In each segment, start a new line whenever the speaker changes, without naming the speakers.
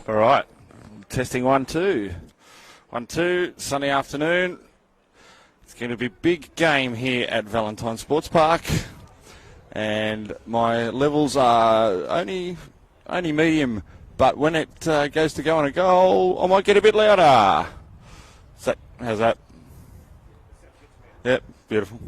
All right. Testing 1, 2. 1, 2, sunny afternoon. It's going to be a big game here at Valentine Sports Park. And my levels are only medium, but when it goes to go on a goal, I might get a bit louder. So, how's that? Yep, beautiful.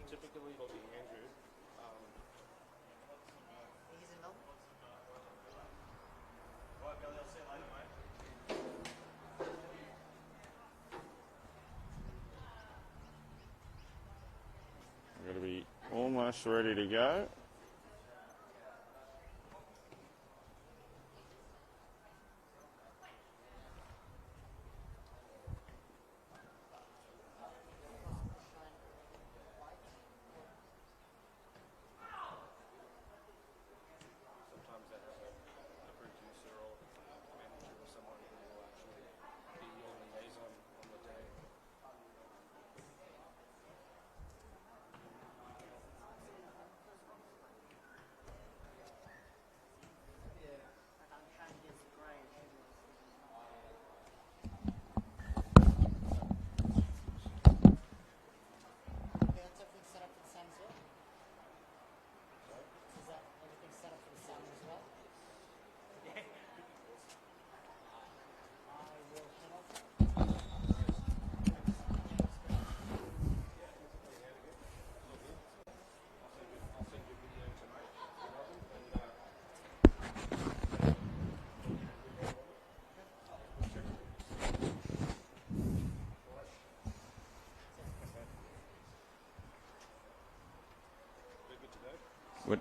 Typically it'll be Andrew. He's in Melbourne. Alright, Billy, I'll see you later, mate.
We're going to be almost ready to go. What?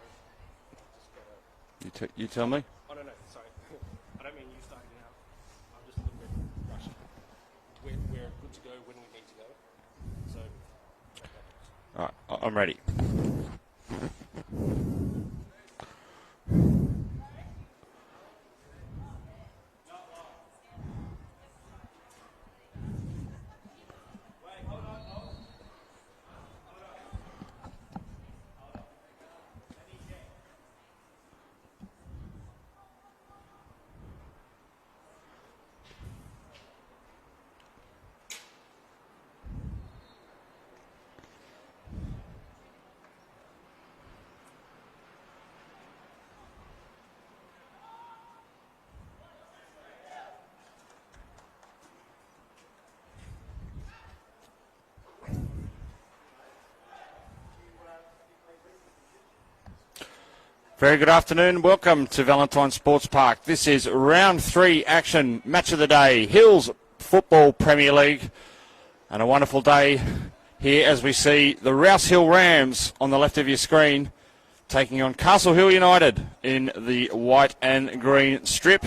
You tell me?
Oh, no, sorry. I don't mean you starting out. I'm just a little bit rushed. We're good to go when we need to go. So,
All right, I'm ready. Very good afternoon. Welcome to Valentine Sports Park. This is round 3 action, match of the day, Hills Football Premier League. And a wonderful day here as we see the Rouse Hill Rams on the left of your screen taking on Castle Hill United in the white and green strip.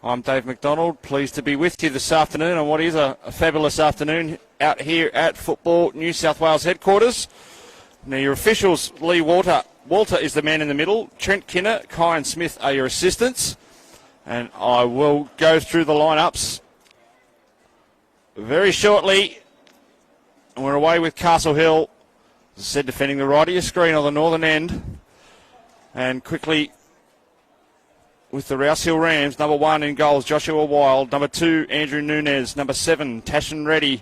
I'm Dave McDonald, pleased to be with you this afternoon on what is a fabulous afternoon out here at Football New South Wales headquarters. Now your officials, Lee Walter is the man in the middle. Trent Kinner, Kyan Smith are your assistants. And I will go through the lineups very shortly. And we're away with Castle Hill, as I said, defending the right of your screen on the northern end. And quickly with the Rouse Hill Rams, number 1 in goals, Joshua Wild. Number 2, Andrew Nunez. Number 7, Tashin Reddy.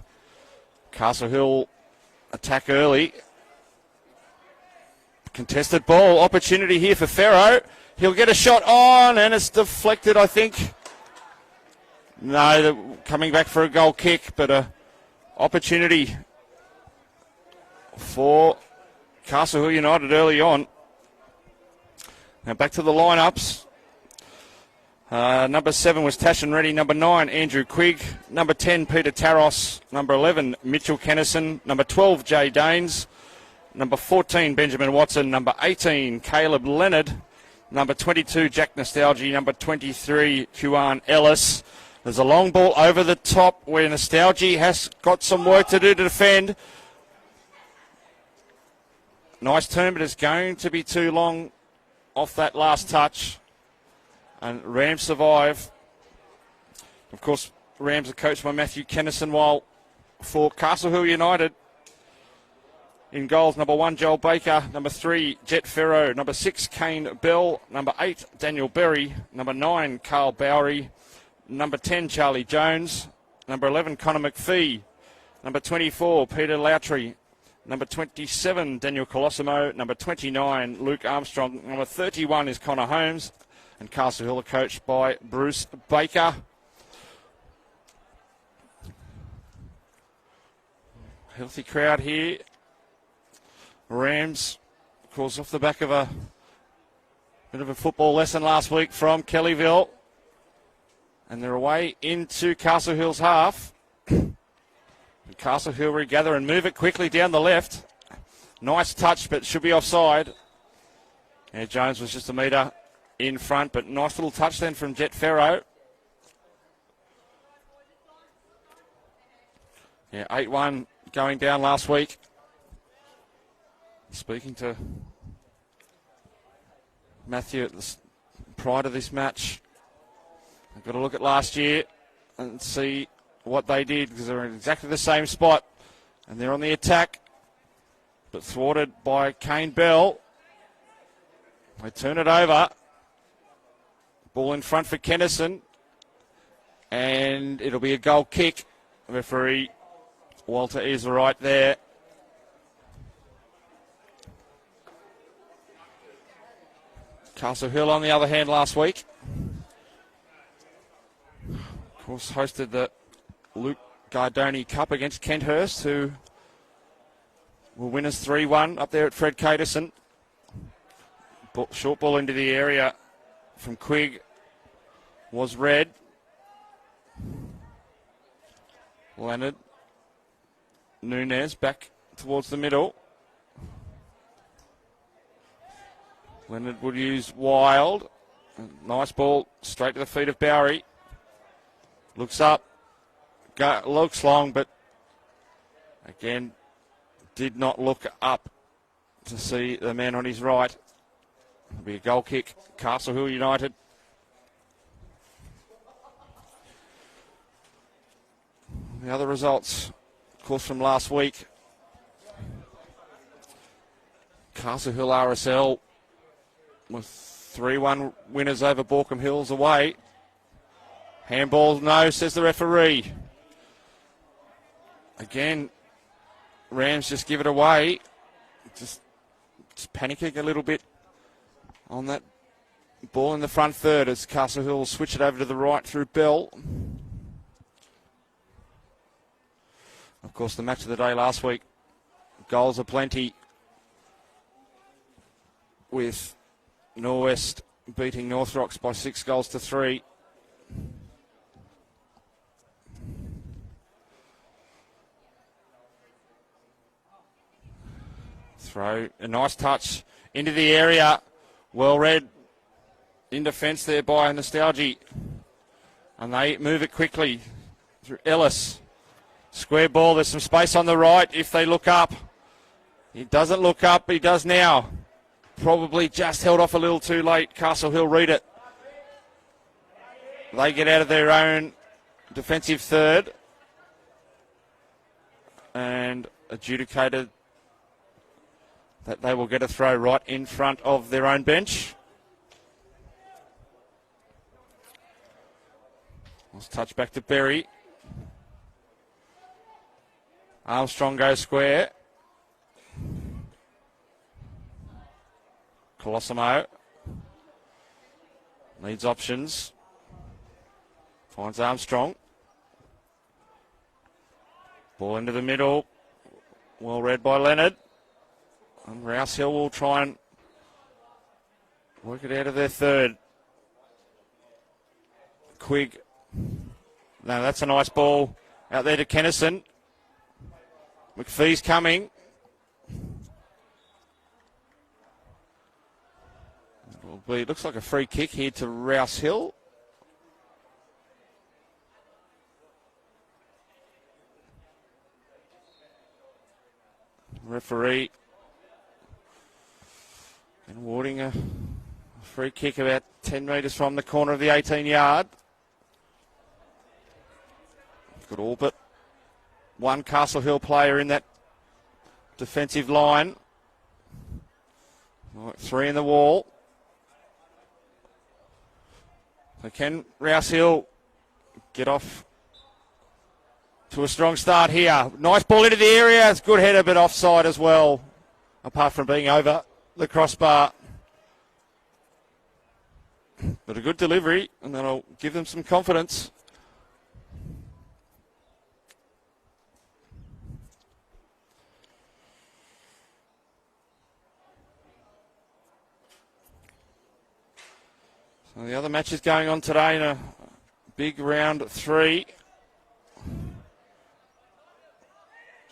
Castle Hill attack early. Contested ball, opportunity here for Farrow. He'll get a shot on, and it's deflected, I think. No, they're coming back for a goal kick, but a opportunity for Castle Hill United early on. Now back to the lineups. Number 7 was Tashin Reddy. Number 9, Andrew Quigg. Number 10, Peter Taros. Number 11, Mitchell Kennison. Number 12, Jay Danes. Number 14, Benjamin Watson. Number 18, Caleb Leonard. Number 22, Jack Nostalgia. Number 23, Kuan Ellis. There's a long ball over the top where Nostalgia has got some work to do to defend. Nice turn, but it's going to be too long off that last touch. And Rams survive. Of course, Rams are coached by Matthew Kennison, while for Castle Hill United, in goals, number 1, Joel Baker. Number 3, Jet Ferro. Number 6, Kane Bell. Number 8, Daniel Berry. Number 9, Carl Bowery. Number 10, Charlie Jones. Number 11, Connor McPhee. Number 24, Peter Lowtry. Number 27, Daniel Colosimo. Number 29, Luke Armstrong. Number 31 is Connor Holmes. And Castle Hill are coached by Bruce Baker. Healthy crowd here. Rams, of course, off the back of a bit of a football lesson last week from Kellyville. And they're away into Castle Hill's half. And Castle Hill regather and move it quickly down the left. Nice touch, but should be offside. Yeah, Jones was just a metre in front, but nice little touch then from Jet Ferro. Yeah, 8-1 going down last week. Speaking to Matthew prior to this match, I've got to look at last year and see what they did, because they're in exactly the same spot and they're on the attack, but thwarted by Kane Bell. They turn it over. Ball in front for Kennison, and it'll be a goal kick. Referee Walter is right there. Castle Hill, on the other hand, last week, of course, hosted the Luke Gardoni Cup against Kenthurst, who were winners 3-1 up there at Fred Caterson. Short ball into the area from Quigg was red. Leonard. Nunez back towards the middle. Leonard would use Wild. Nice ball straight to the feet of Bowery. Looks up. Looks long, but again did not look up to see the man on his right. It'll be a goal kick. Castle Hill United. The other results, of course, from last week. Castle Hill RSL with 3-1 winners over Borkham Hills away. Handball, no, says the referee. Again, Rams just give it away. Just panicking a little bit on that ball in the front third as Castle Hill switch it over to the right through Bell. Of course, the match of the day last week, goals aplenty with Norwest beating North Rocks by 6-3. Throw, a nice touch into the area. Well read in defence there by Nostalgia. And they move it quickly through Ellis. Square ball, there's some space on the right if they look up. He doesn't look up, he does now. Probably just held off a little too late. Castle Hill read it. They get out of their own defensive third. And adjudicated that they will get a throw right in front of their own bench. Let's touch back to Berry. Armstrong goes square. Colosimo needs options. Finds Armstrong. Ball into the middle. Well read by Leonard. And Rouse Hill will try and work it out of their third. Quigg. No, that's a nice ball out there to Kennison. McPhee's coming. It looks like a free kick here to Rouse Hill. Referee and awarding a free kick about 10 metres from the corner of the 18-yard. Got all but one Castle Hill player in that defensive line. Right, 3 in the wall. So can Rouse Hill get off to a strong start here? Nice ball into the area. It's a good header, but offside as well, apart from being over the crossbar. But a good delivery, and that'll give them some confidence. So the other matches going on today in a big round 3.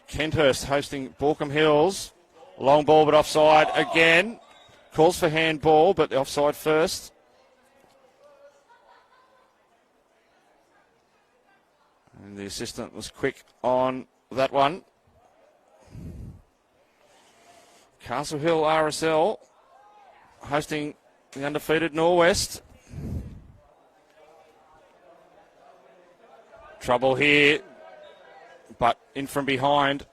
Kenthurst hosting Borkham Hills. Long ball but offside again. Calls for handball, but the offside first. And the assistant was quick on that one. Castle Hill RSL hosting the undefeated Norwest. Trouble here, but in from behind,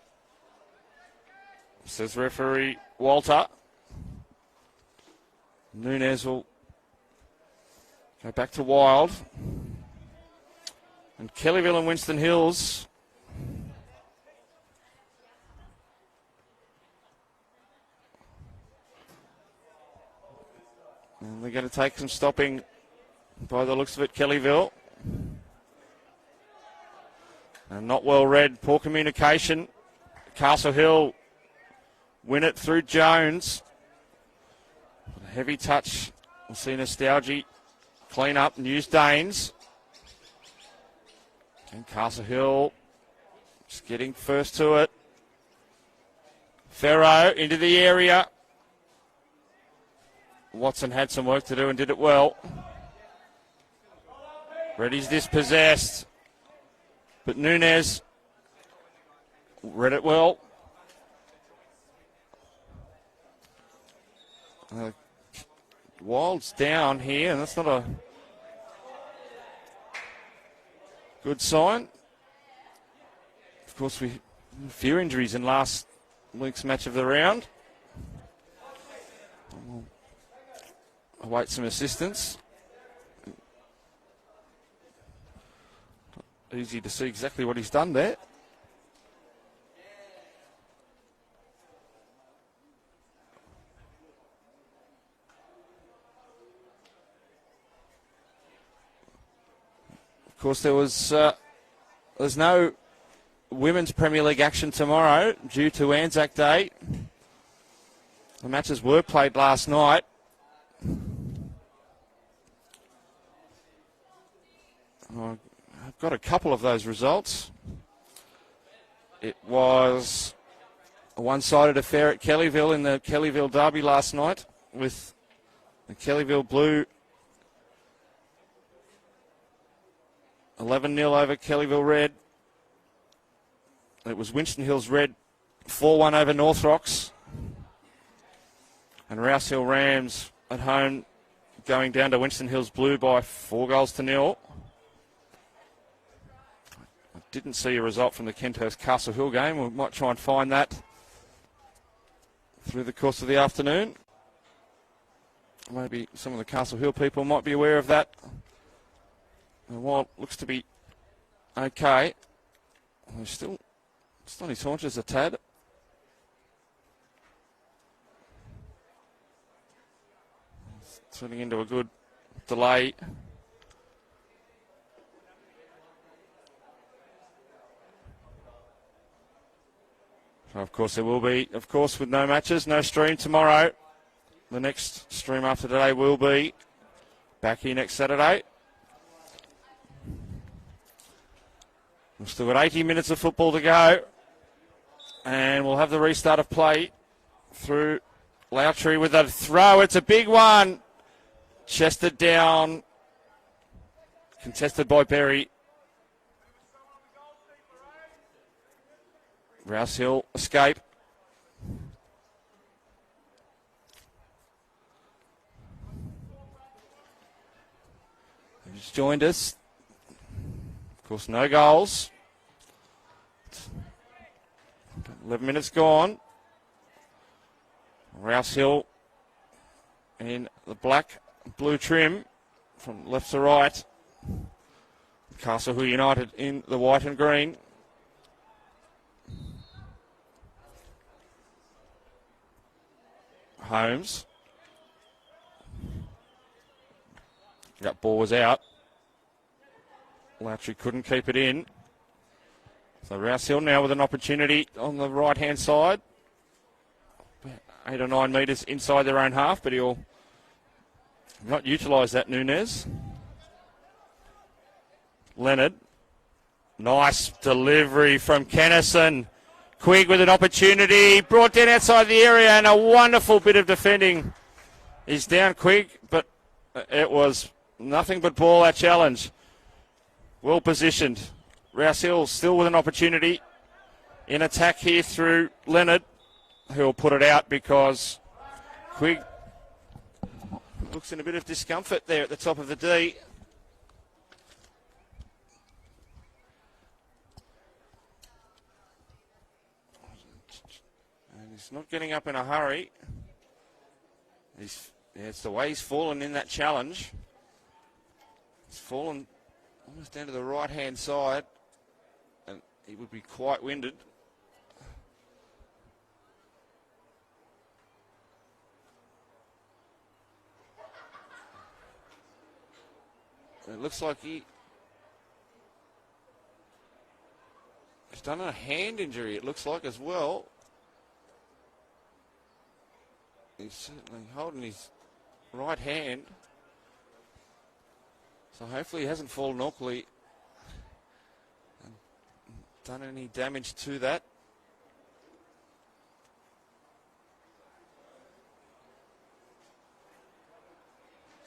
says referee Walter. Nunez will go back to Wild. And Kellyville and Winston Hills. And they're going to take some stopping by the looks of it, Kellyville. And not well read, poor communication. Castle Hill win it through Jones. A heavy touch. We'll see Nostalgia clean up and use Danes. And Castle Hill just getting first to it. Ferro into the area. Watson had some work to do and did it well. Reddy's dispossessed. But Nunez read it well. Wild's down here, and that's not a good sign. Of course, we had a few injuries in last week's match of the round. We'll await some assistance. Easy to see exactly what he's done there. Of course, there's no Women's Premier League action tomorrow due to Anzac Day. The matches were played last night. I've got a couple of those results. It was a one-sided affair at Kellyville in the Kellyville Derby last night with the Kellyville Blue 11-0 over Kellyville Red. It was Winston Hills Red 4-1 over North Rocks. And Rouse Hill Rams at home going down to Winston Hills Blue by 4-0. I didn't see a result from the Kenthurst Castle Hill game. We might try and find that through the course of the afternoon. Maybe some of the Castle Hill people might be aware of that. And while it looks to be okay, there's still on his haunches a tad. It's turning into a good delay. So of course there will be, with no matches, no stream tomorrow. The next stream after today will be back here next Saturday. We've still got 80 minutes of football to go. And we'll have the restart of play through Lowtree with a throw. It's a big one. Chested down. Contested by Berry. Rouse Hill escape. Who's joined us? Of course, no goals. 11 minutes gone. Rouse Hill in the black blue trim from left to right. Castle Hill United in the white and green. Holmes. That ball was out. Lowtree couldn't keep it in. So Rouse Hill now with an opportunity on the right-hand side. 8 or 9 metres inside their own half, but he'll not utilise that, Nunez. Leonard. Nice delivery from Kennison. Quigg with an opportunity. Brought down outside the area and a wonderful bit of defending. He's down Quigg, but it was nothing but ball, that challenge. Well positioned. Rouse Hill still with an opportunity in attack here through Leonard, who'll put it out because Quigg looks in a bit of discomfort there at the top of the D. And he's not getting up in a hurry. It's the way he's fallen in that challenge. He's fallen almost down to the right-hand side, and he would be quite winded. It looks like he's done a hand injury, it looks like, as well. He's certainly holding his right hand. So hopefully he hasn't fallen awkwardly and done any damage to that.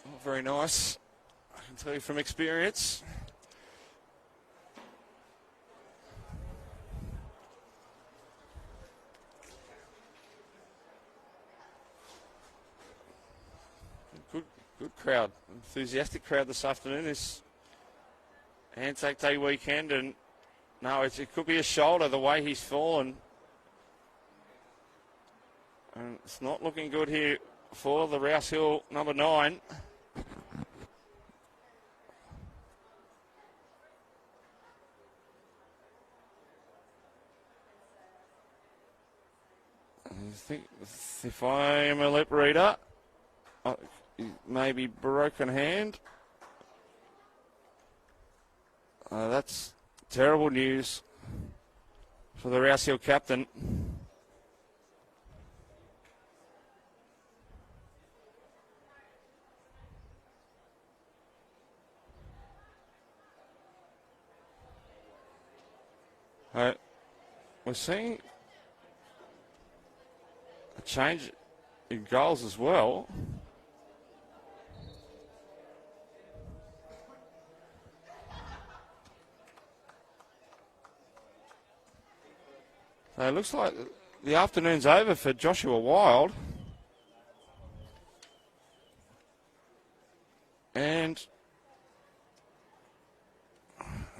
Not very nice, I can tell you from experience. Good crowd, enthusiastic crowd this afternoon. This Anzac Day weekend, and no, it could be a shoulder the way he's fallen. And it's not looking good here for the Rouse Hill number 9. I think if I am a lip reader, maybe broken hand. That's terrible news for the Rouse Hill captain. we're seeing a change in goals as well. So it looks like the afternoon's over for Joshua Wild. And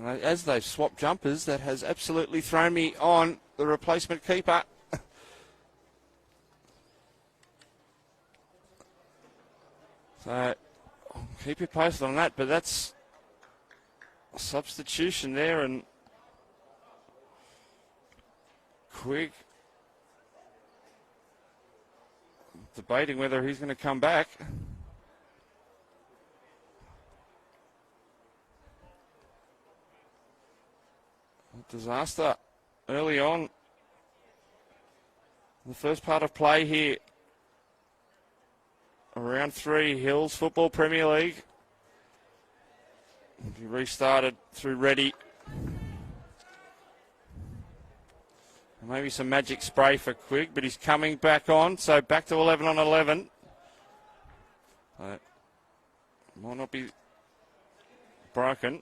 as they've swapped jumpers, that has absolutely thrown me on the replacement keeper. So I'll keep you posted on that, but that's a substitution there, and Quigg debating whether he's going to come back. Disaster early on. The first part of play here. Round 3, Hills Football Premier League. He restarted through Reddy. Maybe some magic spray for Quigg, but he's coming back on. So back to 11 on 11. Might not be broken.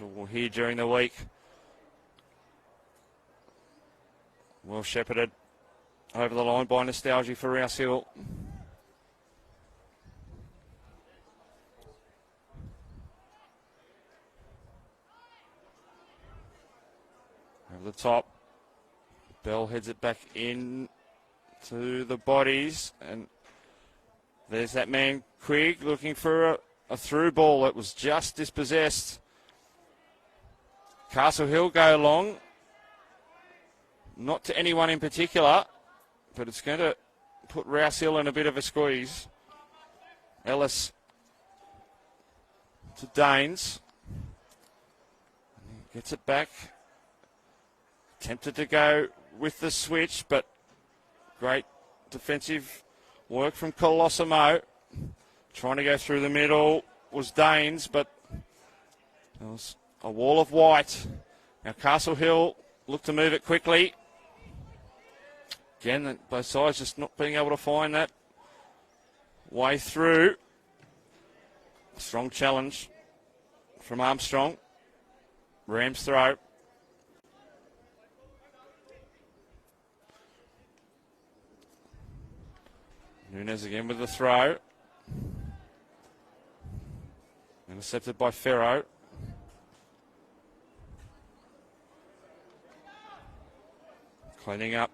We'll hear during the week. Well shepherded over the line by Nostalgia for Rouse Hill. Over the top. Bell heads it back in to the bodies. And there's that man, Quigg, looking for a through ball that was just dispossessed. Castle Hill go long. Not to anyone in particular, but it's going to put Rouse Hill in a bit of a squeeze. Ellis to Danes. Gets it back. Tempted to go with the switch, but great defensive work from Colosimo. Trying to go through the middle was Danes, but there was a wall of white. Now Castle Hill look to move it quickly. Again, both sides just not being able to find that way through. Strong challenge from Armstrong. Rams throw. Nunes again with the throw. Intercepted by Ferro. Cleaning up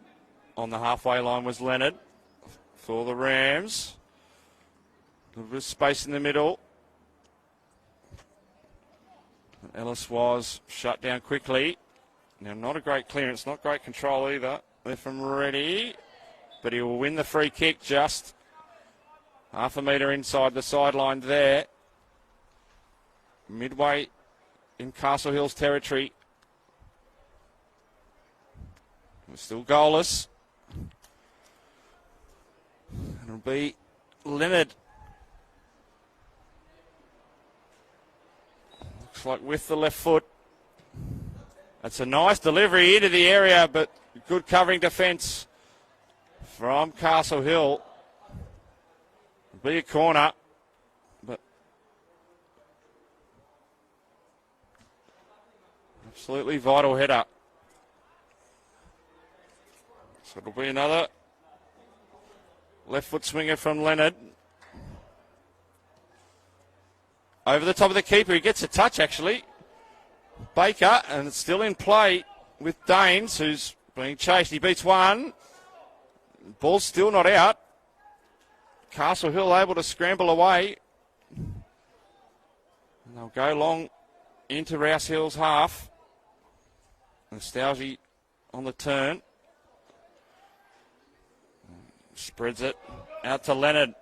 on the halfway line was Leonard for the Rams. A little bit of space in the middle. Ellis was shut down quickly. Now, not a great clearance, not great control either. They're from Reddy, but he will win the free kick just half a metre inside the sideline there. Midway in Castle Hill's territory. We're still goalless. It'll be Leonard. Looks like with the left foot. That's a nice delivery into the area, but good covering defence from Castle Hill. It'll be a corner, but absolutely vital header. So it'll be another left foot swinger from Leonard. Over the top of the keeper, he gets a touch actually. Baker, and it's still in play with Danes, who's being chased. He beats one. Ball's still not out. Castle Hill able to scramble away. And they'll go long into Rouse Hill's half. Nostalgia on the turn. Spreads it out to Leonard.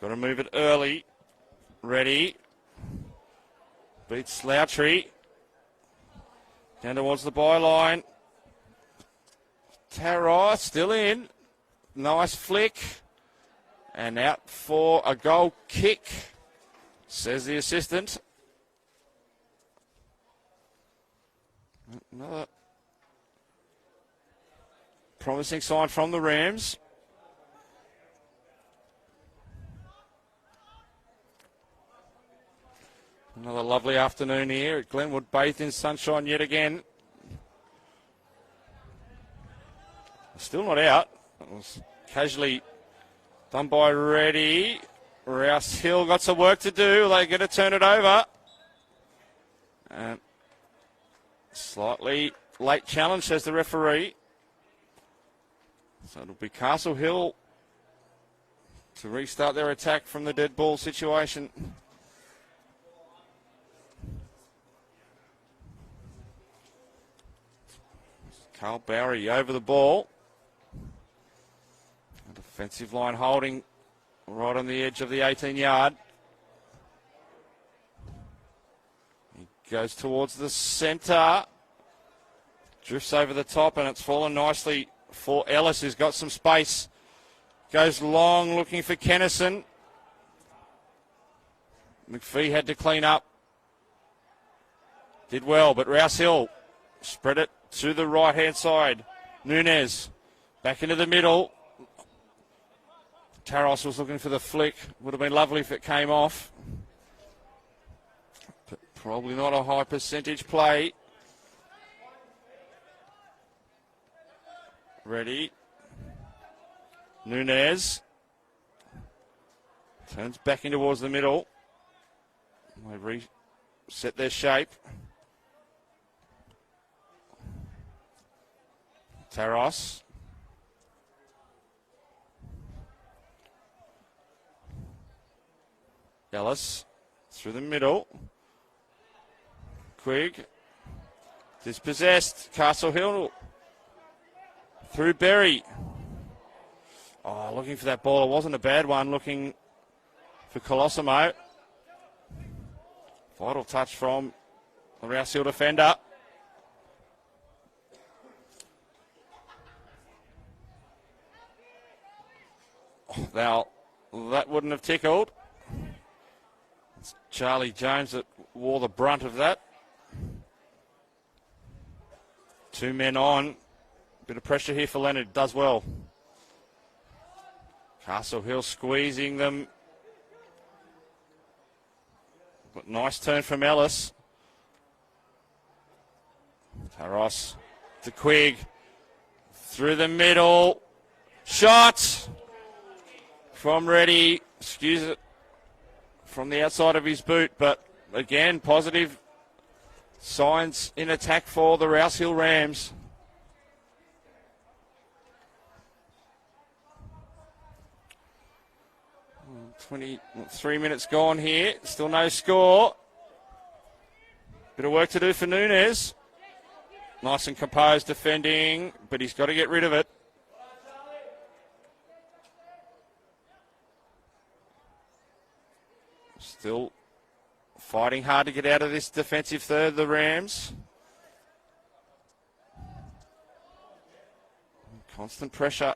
Got to move it early. Ready. Beats Lowtree. Down towards the byline. Tarot still in. Nice flick. And out for a goal kick, says the assistant. Another promising sign from the Rams. Another lovely afternoon here at Glenwood, bathed in sunshine yet again. Still not out. It was casually done by Reddy. Rouse Hill got some work to do. They're going to turn it over. And slightly late challenge, says the referee. So it'll be Castle Hill to restart their attack from the dead ball situation. Carl Bowery over the ball. A defensive line holding right on the edge of the 18-yard. He goes towards the centre. Drifts over the top, and it's fallen nicely for Ellis, who's got some space. Goes long, looking for Kennison. McPhee had to clean up. Did well, but Rouse Hill spread it to the right-hand side. Nunez back into the middle. Taros was looking for the flick. Would have been lovely if it came off. But probably not a high percentage play. Ready. Nunez turns back in towards the middle. They reset their shape. Taros. Ellis through the middle. Quigg. Dispossessed. Castle Hill. Through Berry. Oh, looking for that ball. It wasn't a bad one. Looking for Colosimo. Vital touch from the Rouse Hill defender. Now, that wouldn't have tickled. It's Charlie Jones that wore the brunt of that. Two men on. Bit of pressure here for Leonard. Does well. Castle Hill squeezing them. But nice turn from Ellis. Taros to Quigg. Through the middle. Shot from Reddy. Excuse it. From the outside of his boot. But again, positive signs in attack for the Rouse Hill Rams. 23 minutes gone here. Still no score. Bit of work to do for Nunez. Nice and composed defending, but he's got to get rid of it. Still fighting hard to get out of this defensive third, the Rams. Constant pressure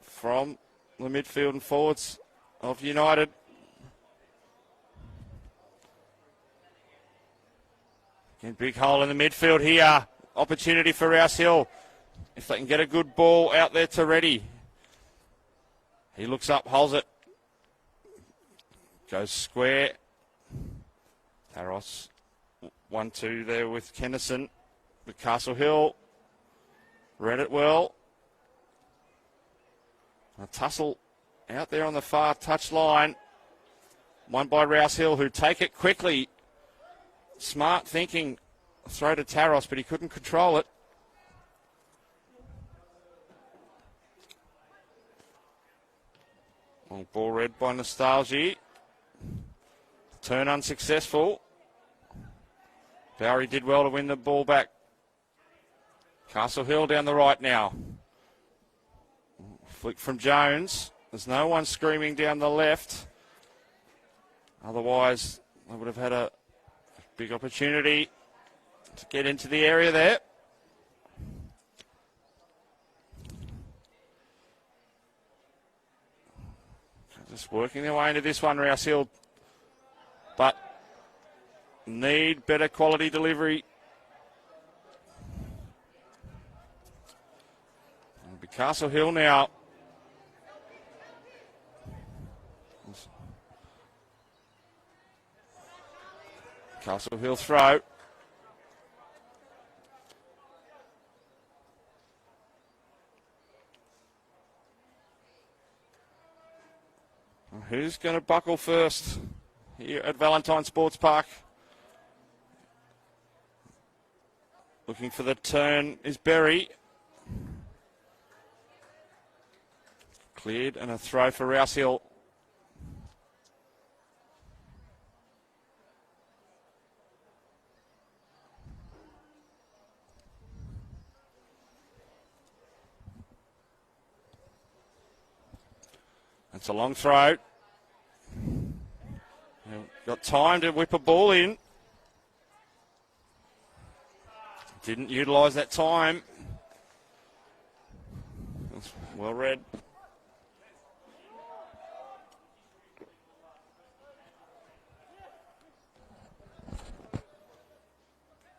from the midfield and forwards of United. Again, big hole in the midfield here. Opportunity for Rouse Hill. If they can get a good ball out there to Reddy. He looks up, holds it. Goes square. Taros 1-2 there with Kennison. With Castle Hill. Read it well. A tussle out there on the far touch line. Won by Rouse Hill, who take it quickly. Smart thinking. Throw to Taros, but he couldn't control it. Long ball read by Nostalgia. Turn unsuccessful. Bowery did well to win the ball back. Castle Hill down the right now. Flick from Jones. There's no one screaming down the left. Otherwise, they would have had a big opportunity to get into the area there. Just working their way into this one, Rouse Hill. But need better quality delivery Castle Hill now. Castle Hill throw. Who's going to buckle first here at Valentine Sports Park? Looking for the turn is Berry. Cleared and a throw for Rouse Hill. It's a long throw. Got time to whip a ball in. Didn't utilise that time. That's well read.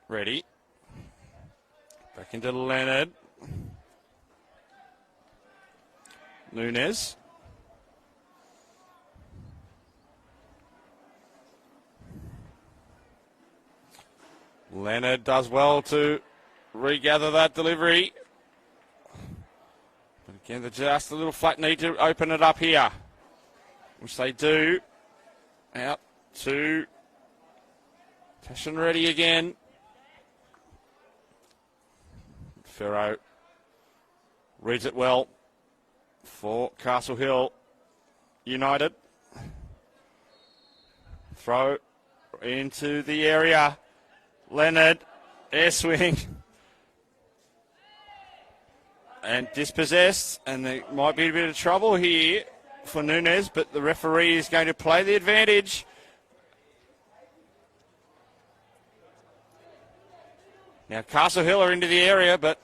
Ready. Back into Leonard. Nunes. Leonard does well to regather that delivery. But again, they're just a little flat, need to open it up here, which they do. Out to Tashin Ready again. Ferro reads it well for Castle Hill United. Throw into the area. Leonard, air swing. And dispossessed, and there might be a bit of trouble here for Nunes, but the referee is going to play the advantage. Now Castle Hill are into the area, but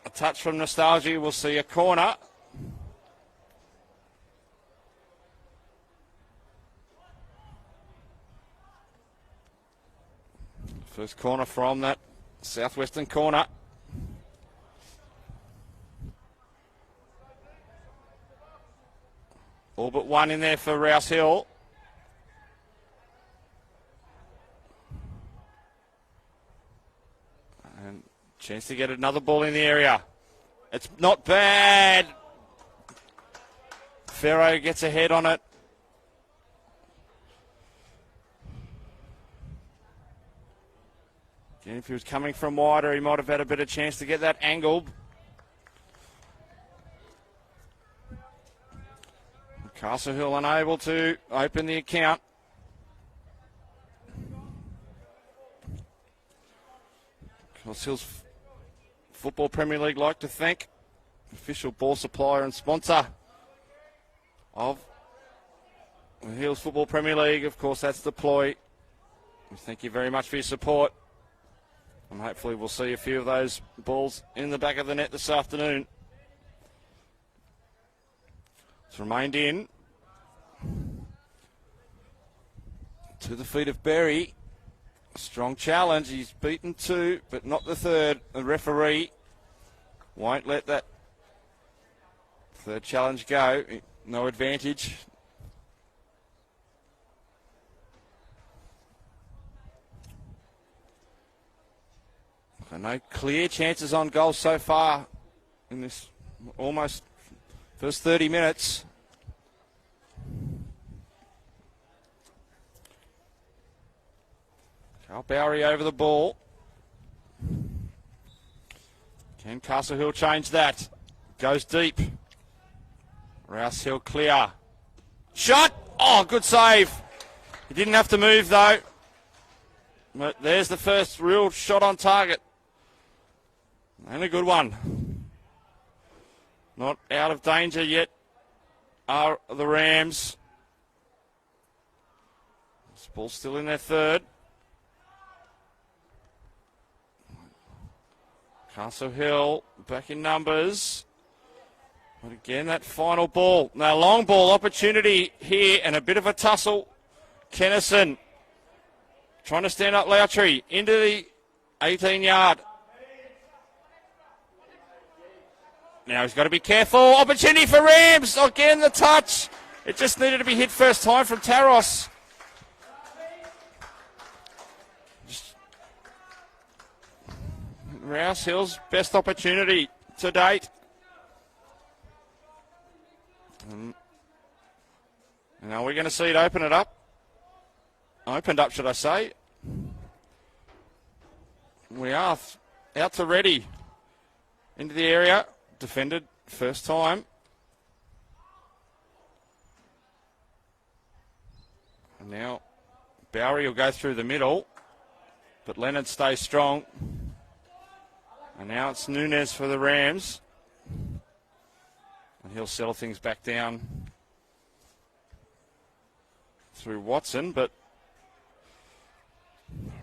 a touch from Nostalgia, we'll see a corner. First corner from that southwestern corner. All but one in there for Rouse Hill. And chance to get another ball in the area. It's not bad. Ferro gets ahead on it. Again, if he was coming from wider, he might have had a better chance to get that angle. Castle Hill unable to open the account. Castle Hill's Football Premier League like to thank official ball supplier and sponsor of the Hills Football Premier League. Of course, that's Deploy. Thank you very much for your support. And hopefully we'll see a few of those balls in the back of the net this afternoon. It's remained in. To the feet of Berry. Strong challenge. He's beaten two, but not the third. The referee won't let that third challenge go. No advantage. No clear chances on goal so far in this almost first 30 minutes. Carl Bowery over the ball. Can Castle Hill change that? Goes deep. Rouse Hill clear. Shot! Oh, good save. He didn't have to move though. But there's the first real shot on target. And a good one. Not out of danger yet are the Rams. This ball's still in their third. Castle Hill back in numbers. But again, that final ball. Now, long ball opportunity here and a bit of a tussle. Kennison trying to stand up Lowtree into the 18-yard. Now he's got to be careful. Opportunity for Rams. Again, the touch. It just needed to be hit first time from Taros. Rouse Hill's best opportunity to date. And now we're going to see it open it up. Opened up, should I say. We are out to ready. Into the area. Defended first time. And now Bowery will go through the middle. But Leonard stays strong. And now it's Nunez for the Rams. And he'll settle things back down through Watson, but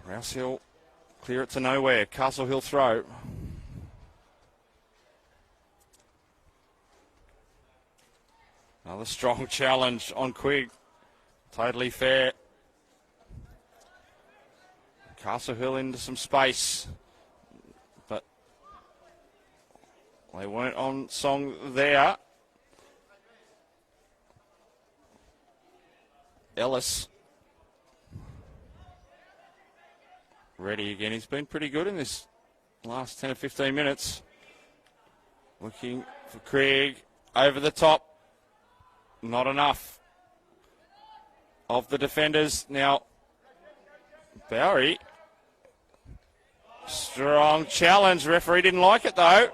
Rouse Hill clear it to nowhere. Castle Hill throw. Another strong challenge on Quigg. Totally fair. Castle Hill into some space. But they weren't on song there. Ellis. Ready again. He's been pretty good in this last 10 or 15 minutes. Looking for Craig. Over the top. Not enough of the defenders. Now, Bowery. Strong challenge. Referee didn't like it, though.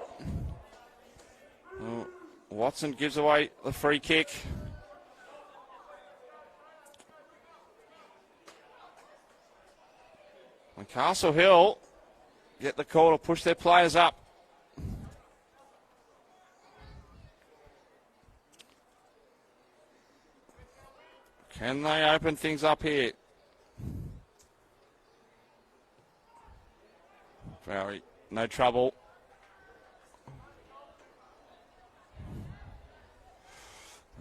Well, Watson gives away the free kick. And Castle Hill get the call to push their players up. Can they open things up here? Bowery, no trouble.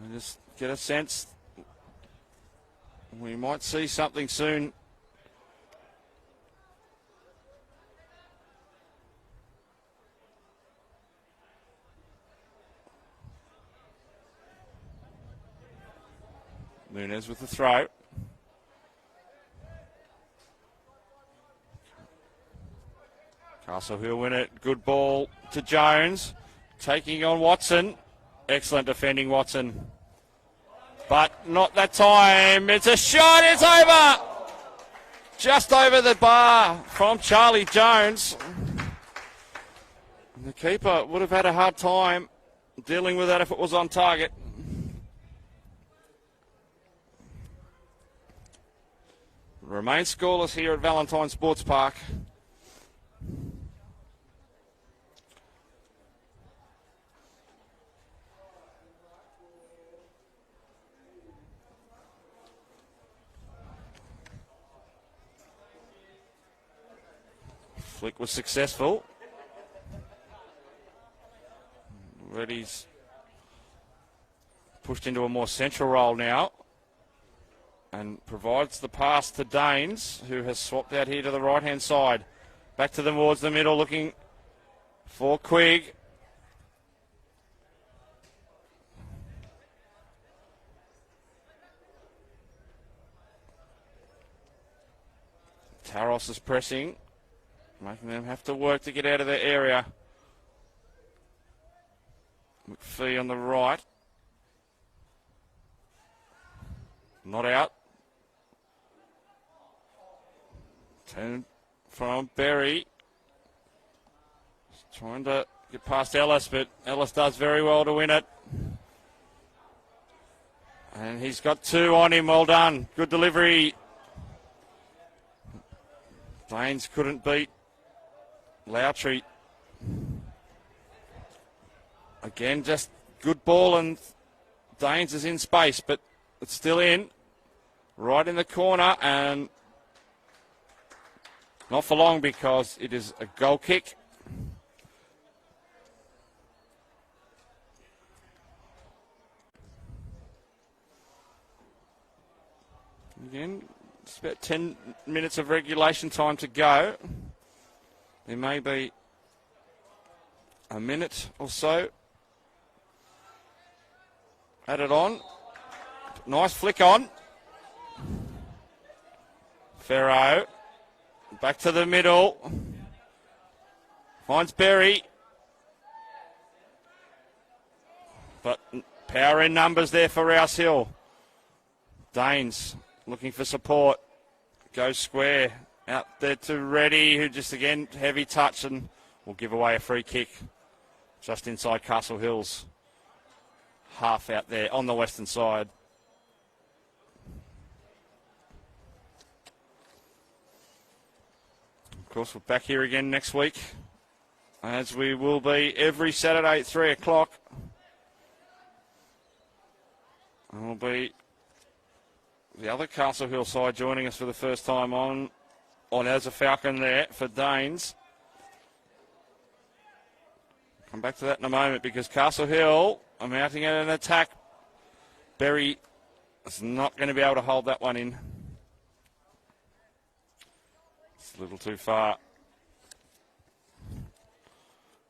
I just get a sense we might see something soon. Nunez with the throw. Castle Hill win it. Good ball to Jones. Taking on Watson. Excellent defending, Watson. But not that time. It's a shot. It's over. Just over the bar from Charlie Jones. And the keeper would have had a hard time dealing with that if it was on target. Remains scoreless here at Valentine Sports Park. Flick was successful. Reddy's pushed into a more central role now. And provides the pass to Danes, who has swapped out here to the right-hand side. Back to them towards the middle, looking for Quigg. Taros is pressing, making them have to work to get out of their area. McPhee on the right. Not out. Turn from Berry. Trying to get past Ellis, but Ellis does very well to win it. And he's got two on him. Well done. Good delivery. Danes couldn't beat Lowtree. Again, just good ball, and Danes is in space, but it's still in. Right in the corner, and not for long because it is a goal kick. Again, it's about 10 minutes of regulation time to go. There may be a minute or so Had it on. Nice flick on. Ferro. Back to the middle. Finds Berry. But power in numbers there for Rouse Hill. Danes looking for support. Goes square. Out there to Reddy, who just again heavy touch and will give away a free kick just inside Castle Hill's half out there on the western side. Of course, we're back here again next week, as we will be every Saturday at 3 o'clock. And we'll be the other Castle Hill side joining us for the first time on as a Falcon there for Danes. Come back to that in a moment because Castle Hill are mounting an attack. Berry is not going to be able to hold that one in. It's a little too far.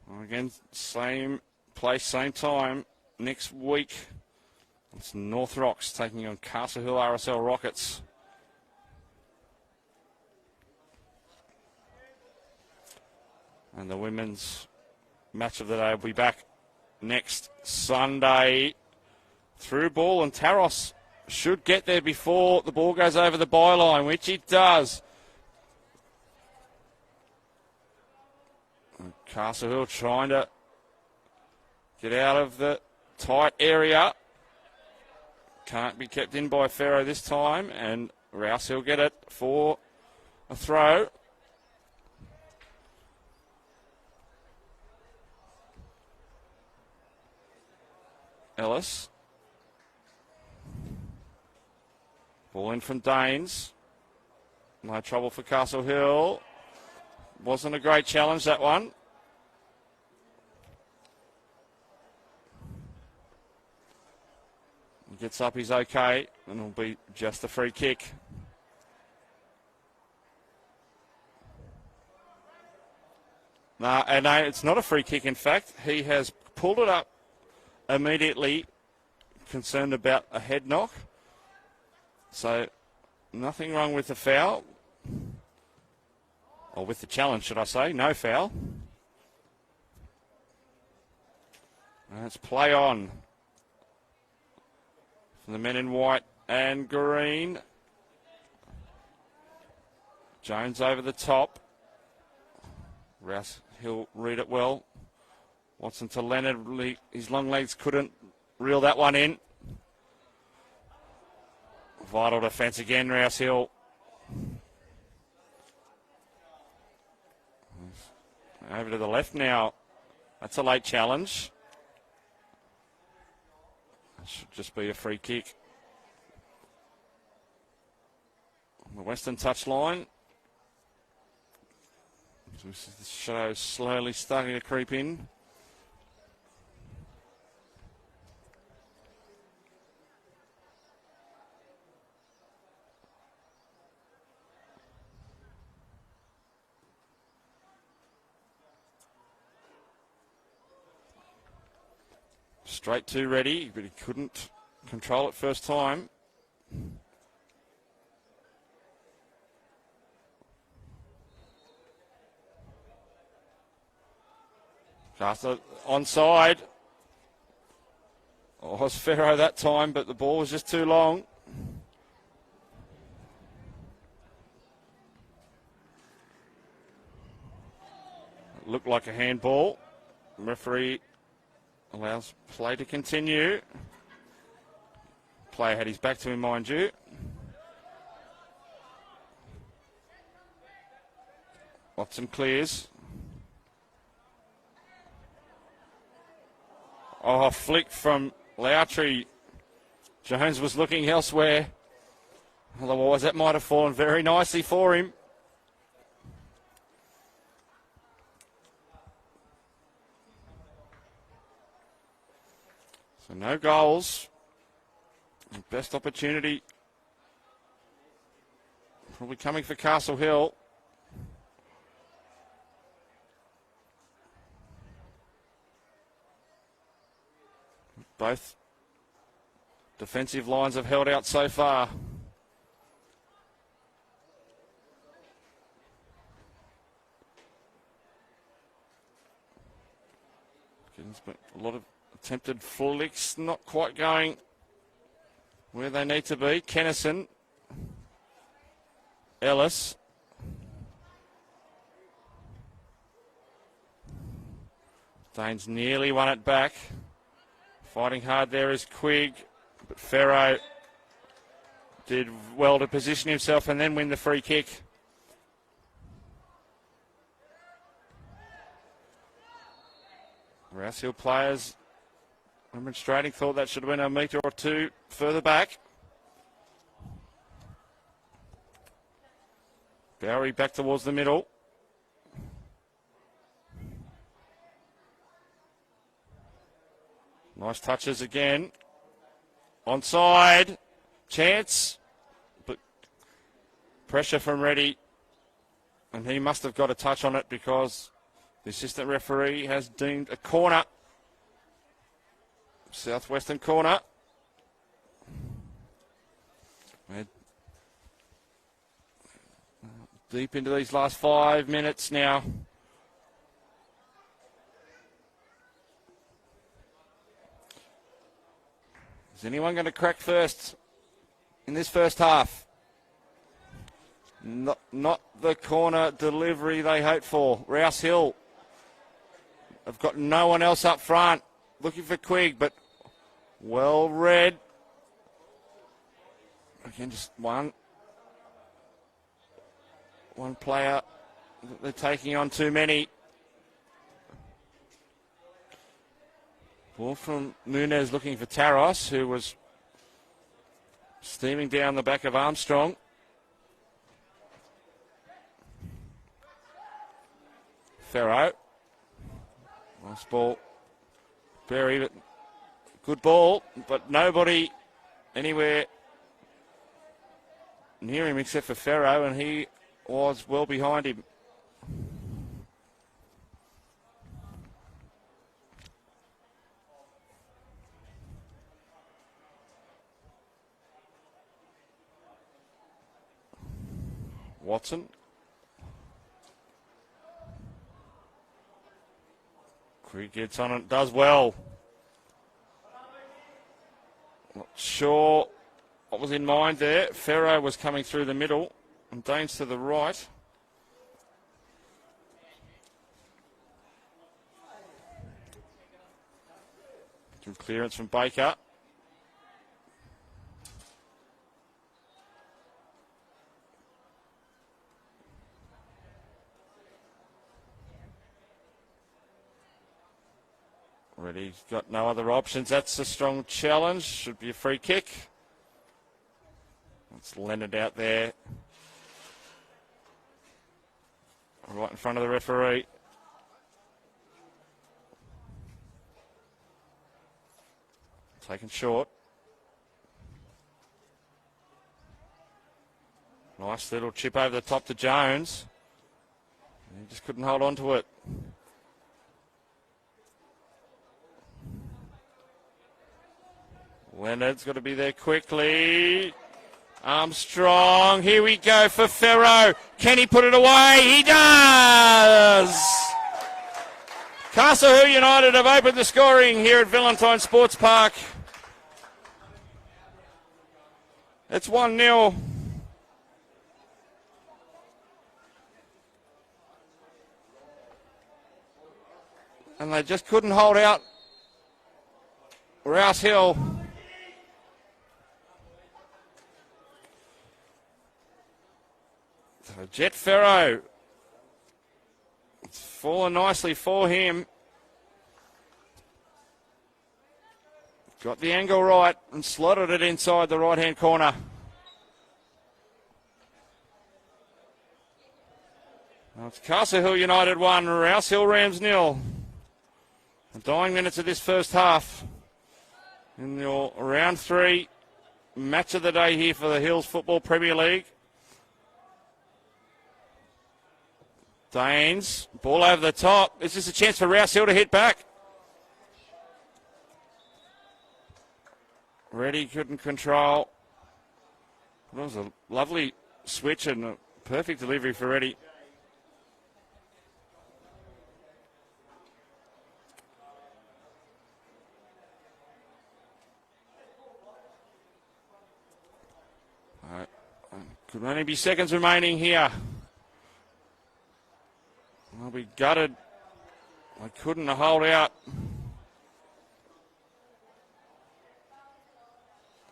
Well, again, same place, same time next week. It's North Rocks taking on Castle Hill RSL Rockets. And the women's match of the day will be back next Sunday. Through ball, and Taros should get there before the ball goes over the byline, which it does. And Castle Hill trying to get out of the tight area. Can't be kept in by Ferro this time, and Rouse Hill get it for a throw. Ellis. Ball in from Danes. No trouble for Castle Hill. Wasn't a great challenge, that one. He gets up, he's okay, and it'll be just a free kick. No, it's not a free kick, in fact. He has pulled it up immediately, concerned about a head knock. So, nothing wrong with the foul. Or with the challenge, should I say. No foul. And it's play on. For the men in white and green. Jones over the top. Rouse Hill read it well. Watson to Leonard. His long legs couldn't reel that one in. Vital defence again, Rouse Hill. Over to the left now. That's a late challenge. That should just be a free kick. On the western touchline. The shadows slowly starting to creep in. Straight to Reddy, but he couldn't control it first time. Caster onside. Oh, it was Ferro that time, but the ball was just too long. It looked like a handball. Referee allows play to continue. Player had his back to him, mind you. Watson clears. Oh, flick from Lowtry. Jones was looking elsewhere. Otherwise, that might have fallen very nicely for him. So no goals. Best opportunity probably coming for Castle Hill. Both Defensive lines have held out so far. A lot of attempted flicks, not quite going where they need to be. Kennison, Ellis. Danes nearly won it back. Fighting hard there is Quigg, but Ferro did well to position himself and then win the free kick. Rouse Hill players demonstrating, thought that should have been a metre or two further back. Bowery back towards the middle. Nice touches again. Onside. Chance. But pressure from Reddy. And he must have got a touch on it because the assistant referee has deemed a corner. Southwestern corner. We're deep into these last 5 minutes now. Is anyone going to crack first in this first half? Not the corner delivery they hoped for. Rouse Hill have got no one else up front. Looking for Quigg, but well read. Again, just one player. They're taking on too many. Ball from Nunez looking for Taros, who was steaming down the back of Armstrong. Ferro. Nice ball. Berry, but good ball, but nobody anywhere near him except for Ferro, and he was well behind him. Watson. Creek gets on it, does well. Not sure what was in mind there. Ferro was coming through the middle and Danes to the right. Good clearance from Baker. Reddy's got no other options. That's a strong challenge. Should be a free kick. That's Leonard out there. Right in front of the referee. Taken short. Nice little chip over the top to Jones. He just couldn't hold on to it. Leonard's got to be there quickly. Armstrong, here we go for Ferro. Can he put it away? He does! Castle Hill United have opened the scoring here at Valentine Sports Park. It's 1-0. And they just couldn't hold out. Rouse Hill. So Jet Ferro. It's fallen nicely for him. Got the angle right and slotted it inside the right-hand corner. Now it's Castle Hill United 1, Rouse Hill Rams 0. The dying minutes of this first half. In your round 3 match of the day here for the Hills Football Premier League. Danes, ball over the top. Is this a chance for Rouse Hill to hit back? Reddy couldn't control. It was a lovely switch and a perfect delivery for Reddy. Could only be seconds remaining here. I'll be gutted. I couldn't hold out.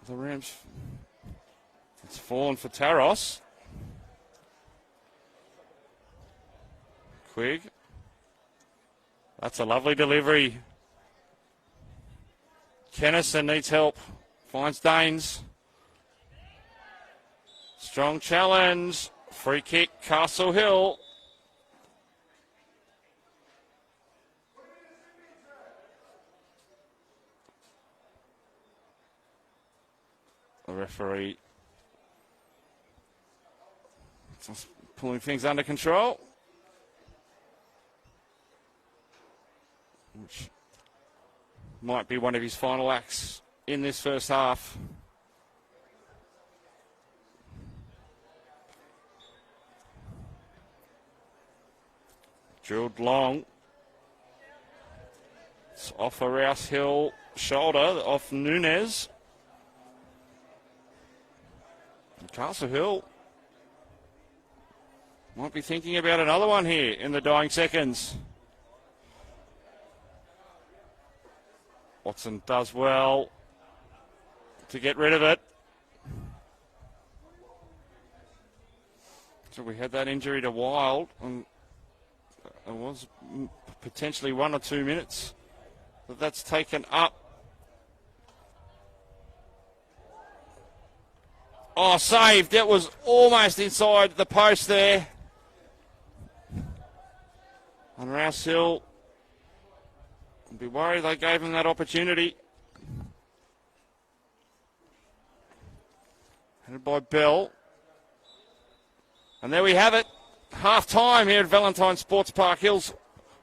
The Rams. It's fallen for Taros. Quigg. That's a lovely delivery. Kennison needs help. Finds Danes. Strong challenge. Free kick, Castle Hill. The referee just pulling things under control. Which might be one of his final acts in this first half. Drilled long. It's off a Rouse Hill shoulder, off Nunez. And Castle Hill might be thinking about another one here in the dying seconds. Watson does well to get rid of it. So we had that injury to Wild, and it was potentially 1 or 2 minutes that's taken up. Oh, saved. That was almost inside the post there. And Rouse Hill, I'd be worried they gave him that opportunity. Headed by Bell. And there we have it. Half time here at Valentine Sports Park Hills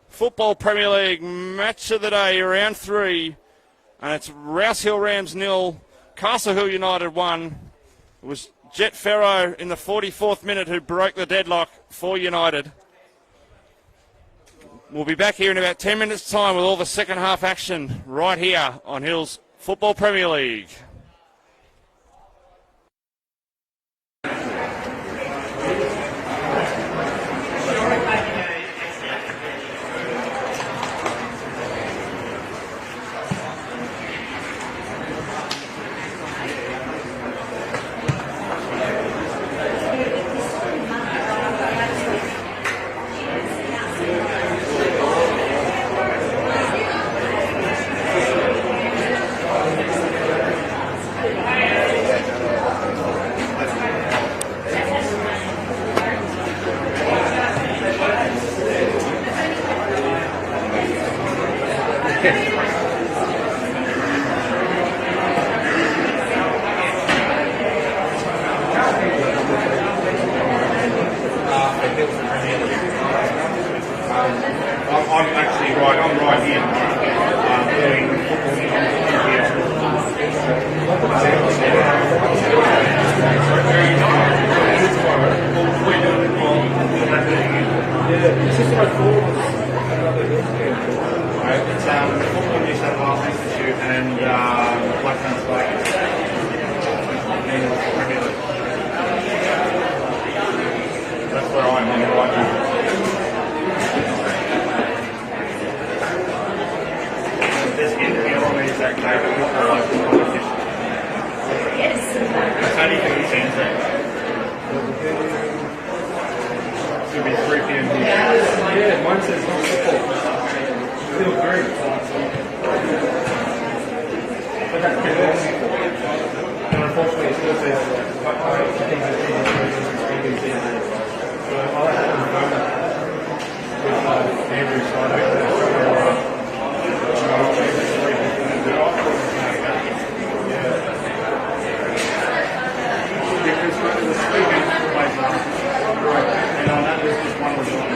Football Premier League match of the day, round 3. And it's Rouse Hill Rams 0, Castle Hill United 1. It was Jet Ferro in the 44th minute who broke the deadlock for United. We'll be back here in about 10 minutes' time with all the second half action right here on Hills Football Premier League.
I'm right here doing It's just about it's Football New South Wales Institute and Blacktown's Blake. That's where I am right now. There's MPL on the exact day, but not the local competition. Yes. That's only for the centre. Should be 3 p.m. here. Yeah, mine says not football. Still green. But that's good. And unfortunately, it still says so I'll have to confirm that with Andrew Side. And on that, there's just one result.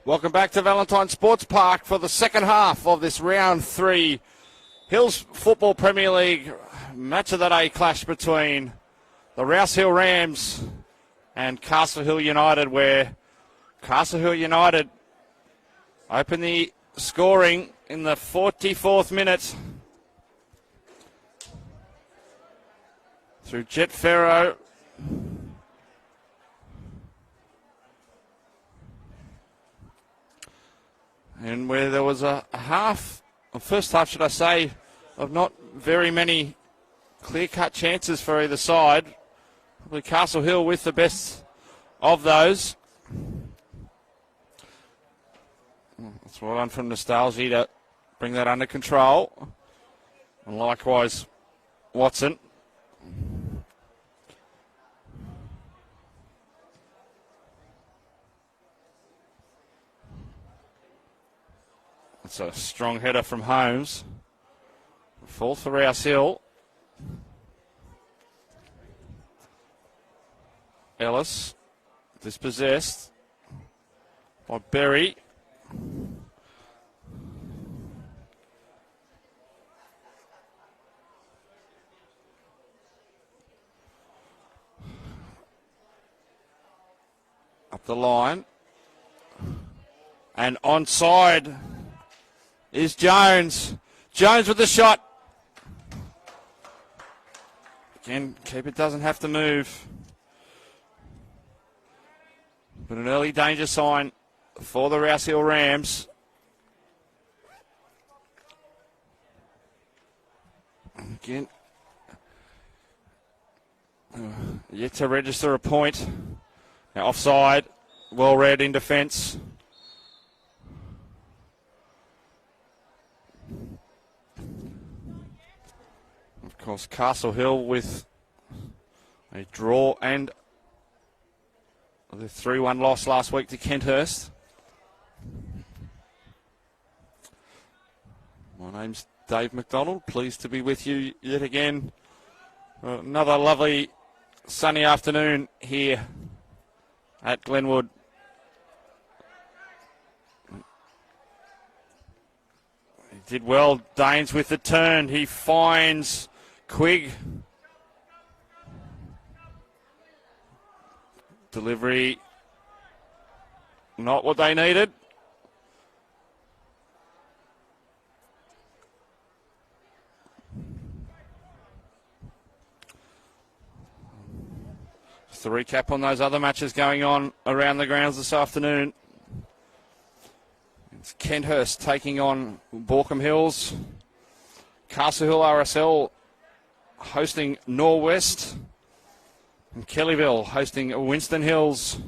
Welcome back to Valentine Sports Park for the second half of this round 3 Hills Football Premier League match of the day clash between the Rouse Hill Rams and Castle Hill United, where Castle Hill United open the scoring in the 44th minute through Jet Ferro. And where there was a first half, should I say, of not very many clear-cut chances for either side. Probably Castle Hill with the best of those. That's well done from Nostalgia to bring that under control. And likewise, Watson. It's a strong header from Holmes. Fall for Rouse Hill. Ellis dispossessed by Berry. Up the line. And onside is Jones. Jones with the shot. Again, keeper doesn't have to move. But an early danger sign for the Rouse Hill Rams. Again, yet to register a point. Now offside, well read in defence. Of course, Castle Hill with a draw and the 3-1 loss last week to Kenthurst. My name's Dave McDonald. Pleased to be with you yet again. Another lovely sunny afternoon here at Glenwood. He did well, Danes with the turn. He finds Quigg. Delivery, not what they needed. Just to recap on those other matches going on around the grounds this afternoon. It's Kenthurst taking on Borkham Hills. Castle Hill RSL hosting Norwest. And Kellyville hosting Winston Hills,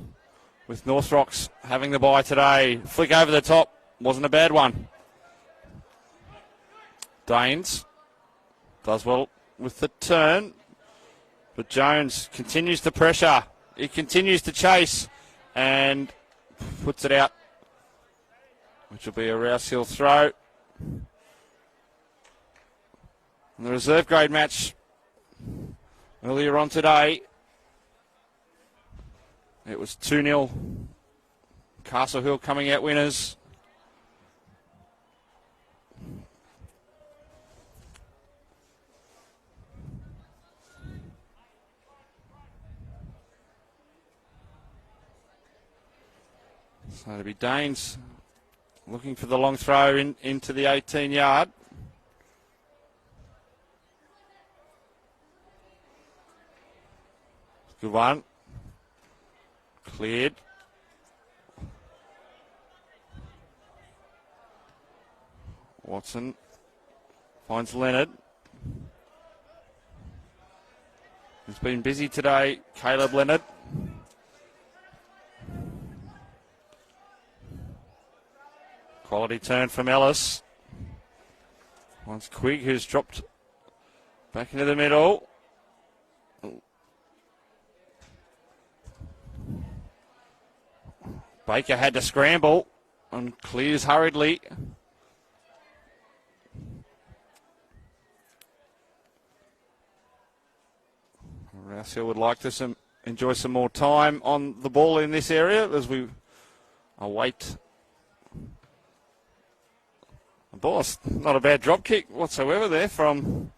with North Rocks having the bye today. Flick over the top, wasn't a bad one. Danes does well with the turn, but Jones continues to pressure. He continues to chase and puts it out, which will be a Rouse Hill throw. And the reserve grade match earlier on today, it was 2-0. Castle Hill coming out winners. So it'll be Danes looking for the long throw into the 18-yard. Good one. Cleared. Watson finds Leonard. He's been busy today, Caleb Leonard. Quality turn from Ellis. Finds Quigg, who's dropped back into the middle. Baker had to scramble and clears hurriedly. Rouse Hill would like to enjoy some more time on the ball in this area as we await a ball. Not a bad drop kick whatsoever there from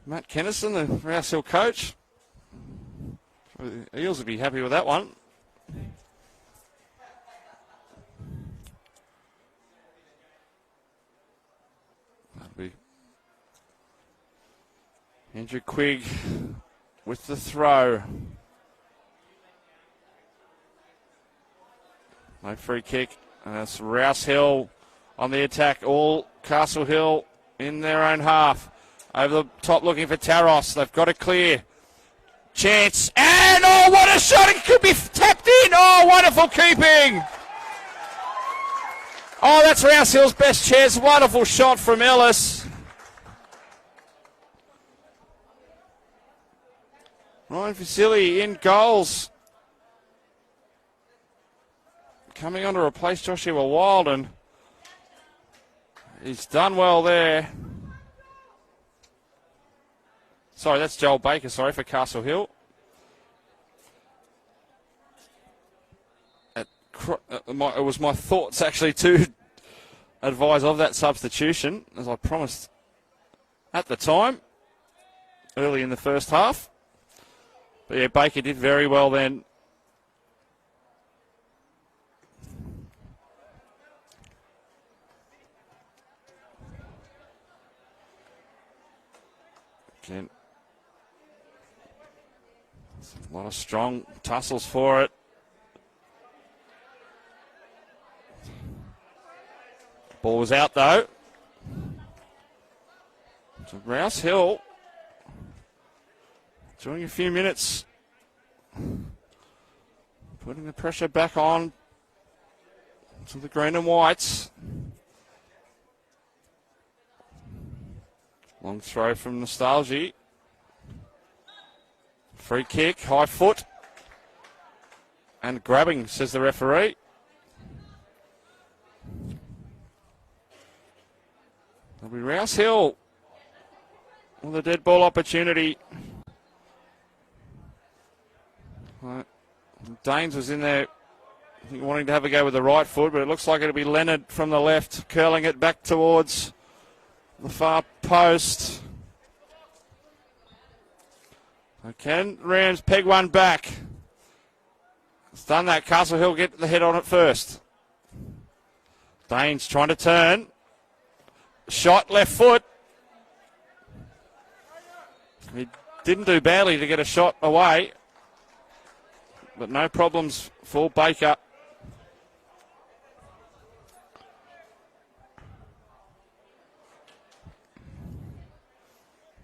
Matt Kennison, the Rouse Hill coach. The Eels would be happy with that one. Andrew Quigg with the throw. No free kick. And that's Rouse Hill on the attack. All Castle Hill in their own half. Over the top looking for Taros. They've got it clear. Chance. And oh, what a shot. It could be tapped in. Oh, wonderful keeping. Oh, that's Rouse Hill's best chance. Wonderful shot from Ellis. Ryan Vasili in goals. Coming on to replace Joshua Wild, and he's done well there. Sorry, that's Joel Baker, for Castle Hill. It was my thoughts actually to advise of that substitution, as I promised at the time, early in the first half. But yeah, Baker did very well then. Again, a lot of strong tussles for it. Ball was out though. So Rouse Hill doing a few minutes, putting the pressure back on to the green and whites. Long throw from Nostalgia. Free kick, high foot. And grabbing, says the referee. It'll be Rouse Hill with a dead ball opportunity. Danes was in there, I think, wanting to have a go with the right foot, but it looks like it'll be Leonard from the left, curling it back towards the far post. So can Rams peg one back? It's done that. Castle Hill get the head on it first. Dane's trying to turn. Shot left foot. He didn't do badly to get a shot away. But no problems for Baker.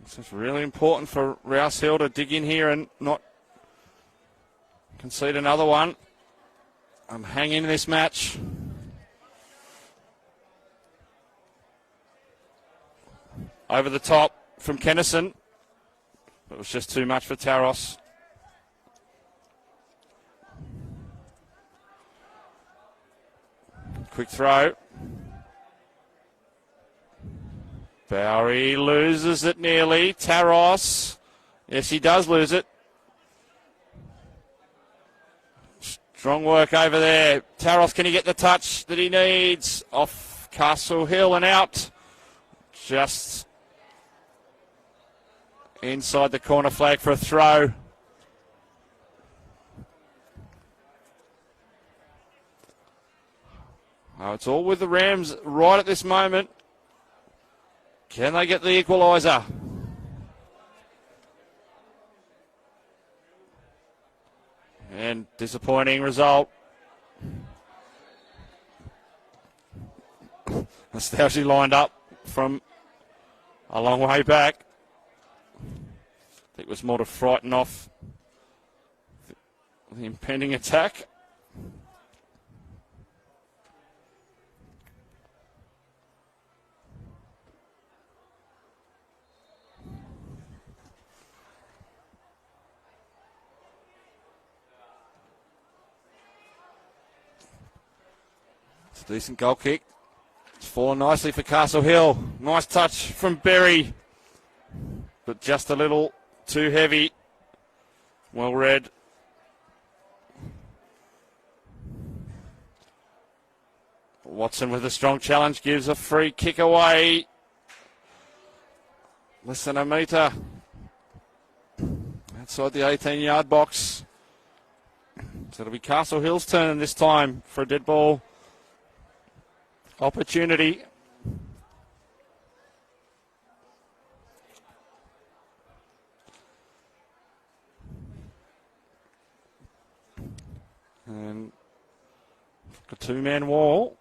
It's really important for Rouse Hill to dig in here and not concede another one and hang in this match. Over the top from Kennison. It was just too much for Taros. Quick throw. Bowery loses it nearly. Taros. Yes, he does lose it. Strong work over there. Taros, can he get the touch that he needs? Off Castle Hill and out. Just inside the corner flag for a throw. Oh, it's all with the Rams right at this moment. Can they get the equaliser? And disappointing result. Nostalgia lined up from a long way back. I think it was more to frighten off the impending attack. It's a decent goal kick. It's fallen nicely for Castle Hill. Nice touch from Berry, but just a little too heavy. Well read. Watson with a strong challenge gives a free kick away. Less than a metre outside the 18-yard box. So it'll be Castle Hill's turn this time for a dead ball opportunity. And a two-man wall.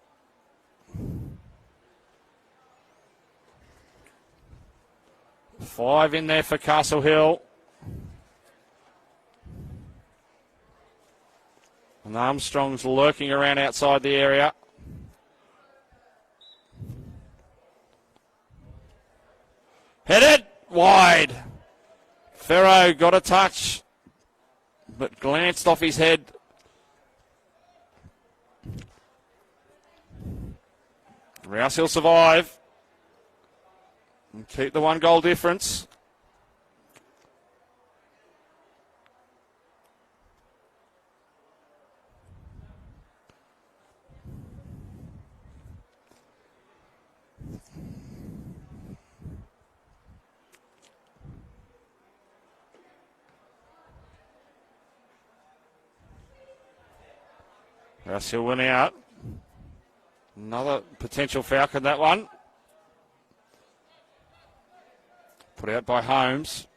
Five in there for Castle Hill. And Armstrong's lurking around outside the area. Headed wide. Ferro got a touch, but glanced off his head. Rouse will survive and keep the 1 goal difference. Rouse Hill went out. Another potential Falcon, that one. Put out by Holmes.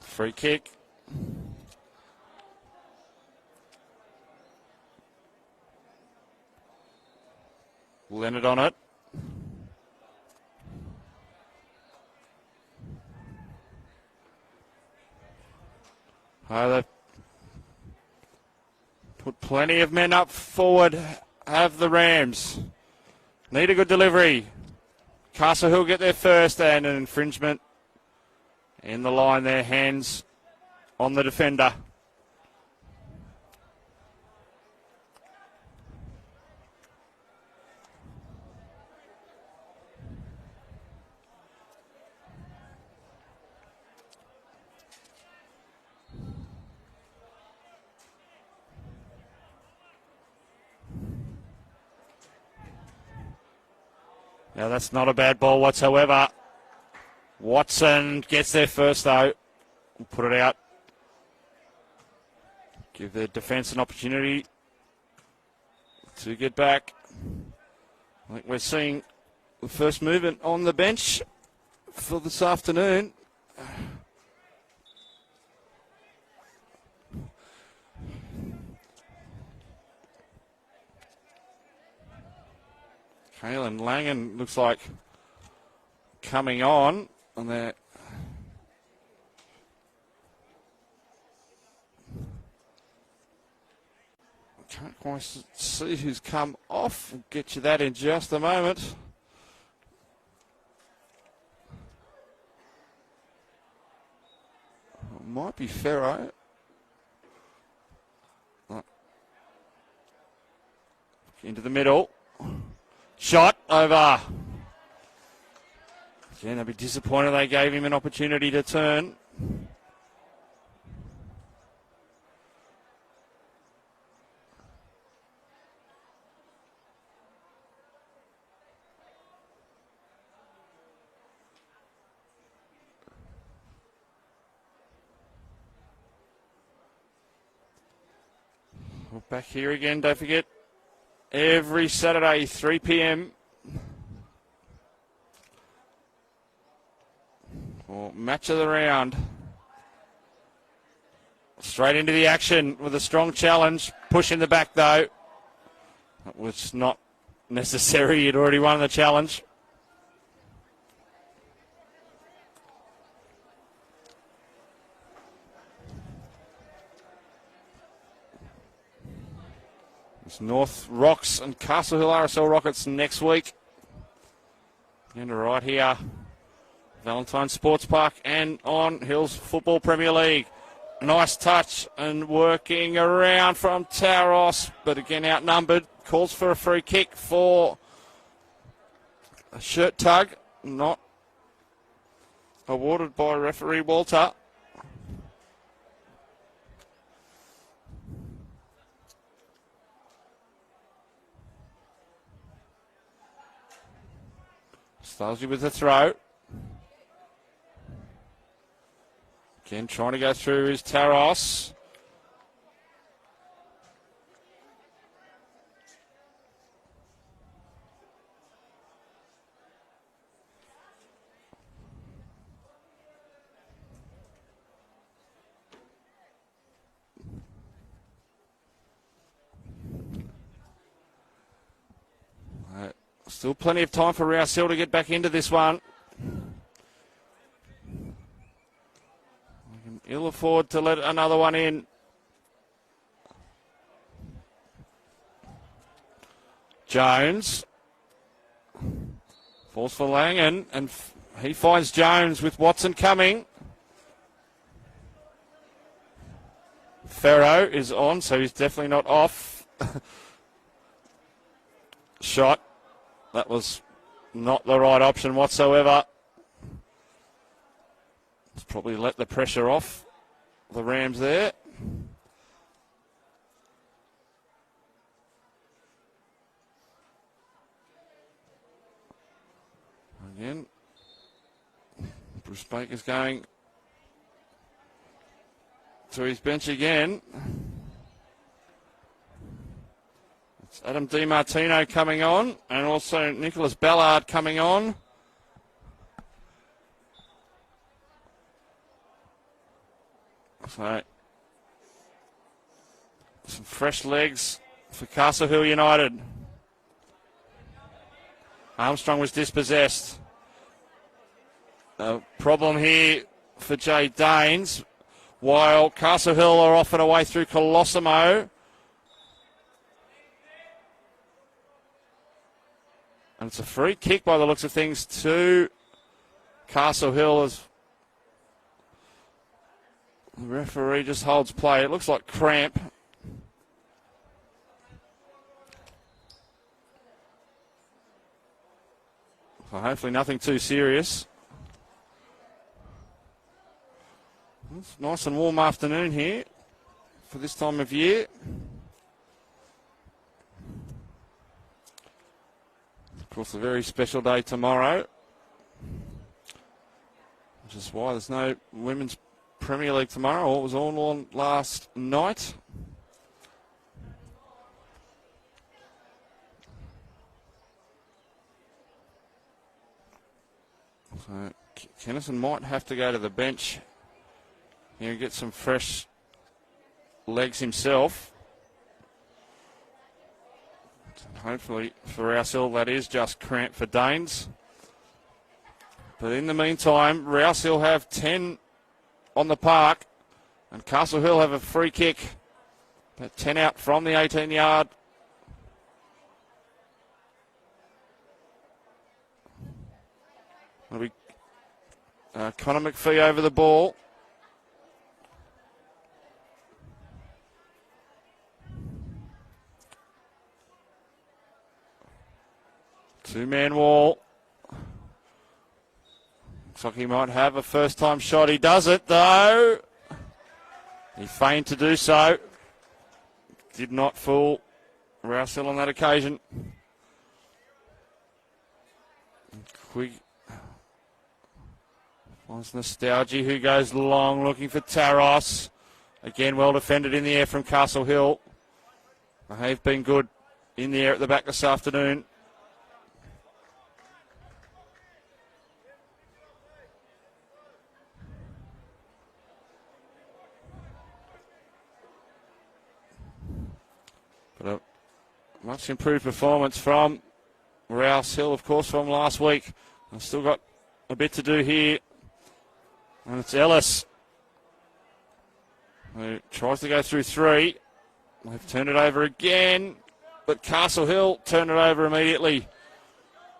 Free kick. Leonard on it. They've put plenty of men up forward, have the Rams. Need a good delivery. Castle Hill get there first, and an infringement in the line there, hands on the defender. Now that's not a bad ball whatsoever. Watson gets there first though. We'll put it out. Give the defence an opportunity to get back. I think we're seeing the first movement on the bench for this afternoon. Kalen Langan looks like coming on there. Can't quite see who's come off. We'll get you that in just a moment. It might be Ferro. Into the middle. Shot over. Again, they'll be disappointed they gave him an opportunity to turn. We're back here again, don't forget. Every Saturday, 3 p.m. for match of the round. Straight into the action with a strong challenge. Push in the back, though. That was not necessary. He'd already won the challenge. It's North Rocks and Castle Hill RSL Rockets next week. And right here, Valentine Sports Park and on Hills Football Premier League. Nice touch and working around from Taros, but again outnumbered. Calls for a free kick for a shirt tug, not awarded by referee Walter. Stalsey with the throw. Again, trying to go through is Taros. Still plenty of time for Rouse Hill to get back into this one. We can ill afford to let another one in. Jones. Falls for Langan, and he finds Jones with Watson coming. Ferro is on, so he's definitely not off. Shot. That was not the right option whatsoever. Let's probably let the pressure off the Rams there. Again, Bruce Baker's going to his bench again. It's Adam DiMartino coming on, and also Nicholas Ballard coming on. So, some fresh legs for Castle Hill United. Armstrong was dispossessed. A problem here for Jay Danes, while Castle Hill are off and away through Colosimo. And it's a free kick by the looks of things to Castle Hill as the referee just holds play. It looks like cramp. So hopefully nothing too serious. It's a nice and warm afternoon here for this time of year. course, a very special day tomorrow, which is why there's no Women's Premier League tomorrow. It was all on last night. So Kennison might have to go to the bench here and get some fresh legs himself. Hopefully for Rouse Hill that is just cramp for Danes. But in the meantime, Rouse Hill have 10 on the park and Castle Hill have a free kick. About 10 out from the 18-yard. It'll be Connor McPhee over the ball. Two-man wall. Looks like he might have a first-time shot. He does it, though. He feigned to do so. Did not fool Rouse Hill on that occasion. Quigg finds Nostalgia, who goes long, looking for Taros. Again, well defended in the air from Castle Hill. They've been good in the air at the back this afternoon. But a much improved performance from Rouse Hill, of course, from last week. I've still got a bit to do here. And it's Ellis who tries to go through three. They've turned it over again, but Castle Hill turned it over immediately.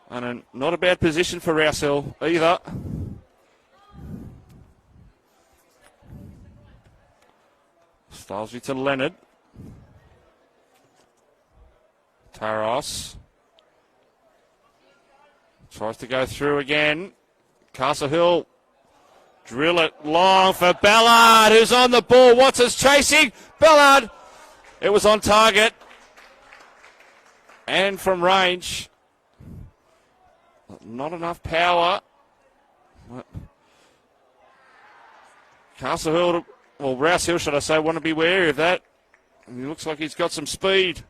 And not a bad position for Rouse Hill either. Stilesby to Leonard. Taros tries to go through again. Castle Hill drill it long for Ballard, who's on the ball. Watts chasing. Ballard. It was on target. And from range. Not enough power. Castle Hill, well, Rouse Hill, should I say, want to be wary of that. And he looks like he's got some speed.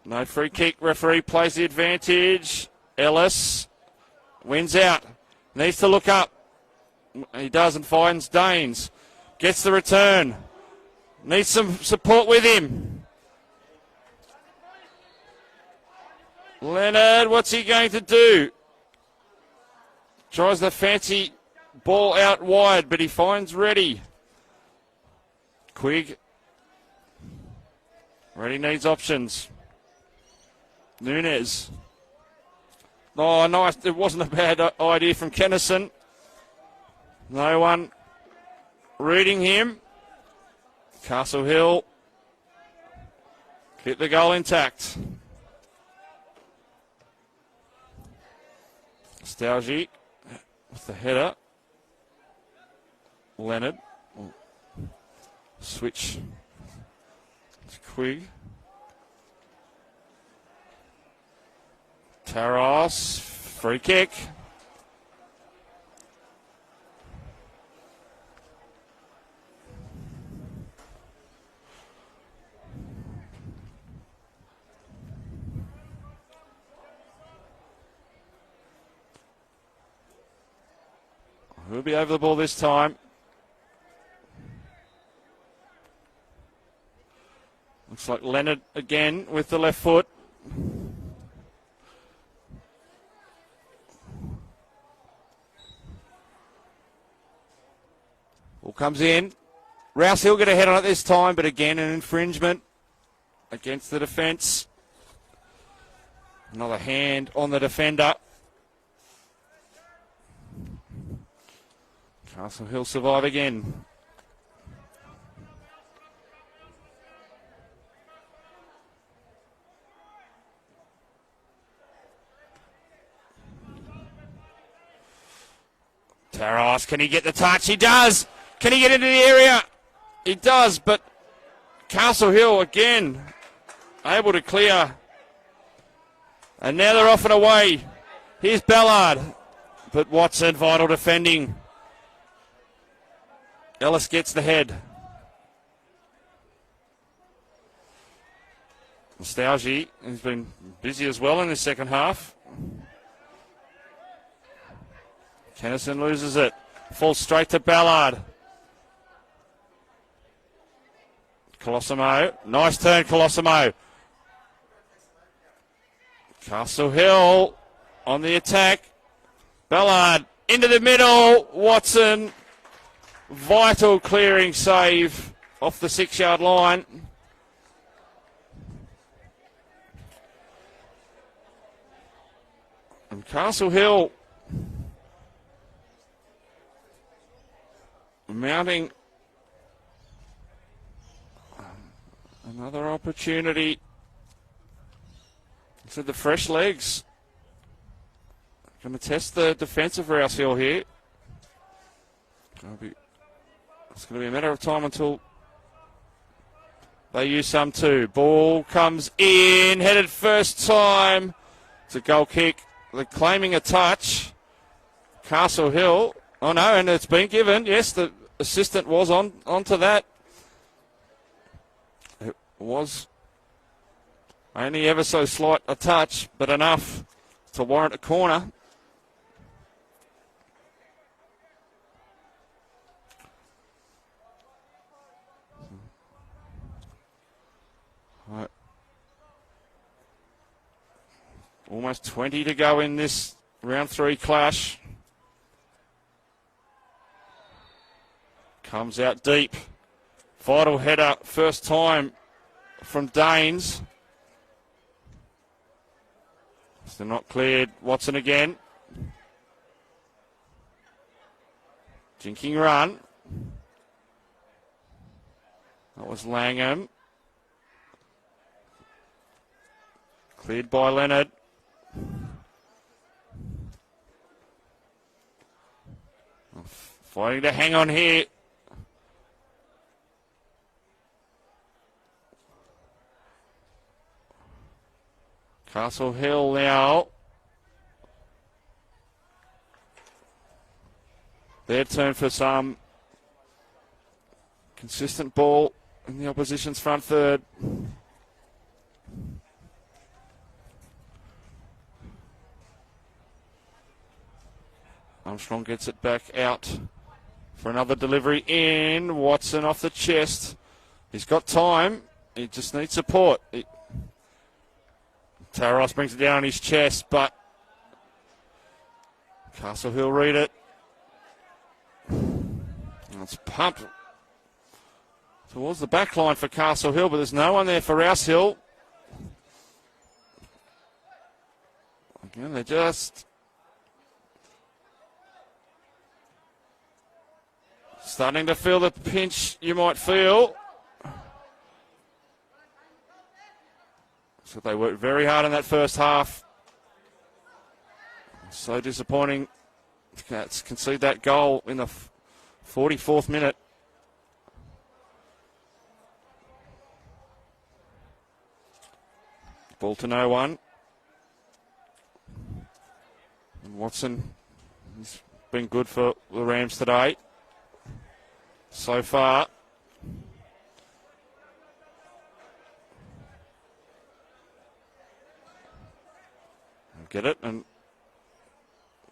No free kick. Referee plays the advantage. Ellis wins out. Needs to look up. He does and finds Danes. Gets the return. Needs some support with him. Leonard, what's he going to do? Tries the fancy ball out wide, but he finds Reddy. Quigg. Reddy needs options. Nunes. Oh, nice. It wasn't a bad idea from Kennison. No one reading him. Castle Hill keep the goal intact. Nostalgia with the header. Leonard. Switch to Quigg. Taros, free kick. Who'll be over the ball this time? Looks like Leonard again with the left foot. Ball comes in. Rouse Hill get a head on it this time, but again an infringement against the defence. Another hand on the defender. Castle Hill survive again. Taros, can he get the touch? He does. Can he get into the area? He does, but Castle Hill again able to clear. And now they're off and away. Here's Ballard. But Watson, vital defending. Ellis gets the head. Nostalgia has been busy as well in the second half. Kennison loses it. Falls straight to Ballard. Colosimo. Nice turn, Colosimo. Castle Hill on the attack. Ballard into the middle. Watson. Vital clearing save off the 6-yard line. And Castle Hill mounting another opportunity. So the fresh legs. Going to test the defence of Rouse Hill here. It's going to be a matter of time until they use some too. Ball comes in, headed first time. It's a goal kick. They're claiming a touch. Castle Hill. Oh no, and it's been given. Yes, the assistant was onto that. It was only ever so slight a touch, but enough to warrant a corner. Right. Almost 20 to go in this round 3 clash. Comes out deep. Vital header, first time from Danes. Still not cleared. Watson again. Jinking run. That was Langham. Cleared by Leonard. Fighting to hang on here. Castle Hill now. Their turn for some consistent ball in the opposition's front third. Armstrong gets it back out for another delivery in. Watson off the chest. He's got time. He just needs support. Taros brings it down on his chest, but Castle Hill read it. It's pumped towards the back line for Castle Hill, but there's no one there for Rouse Hill. Again, they're just starting to feel the pinch you might feel. So they worked very hard in that first half. So disappointing to concede that goal in the 44th minute. Ball to no one. And Watson has been good for the Rams today so far. Get it and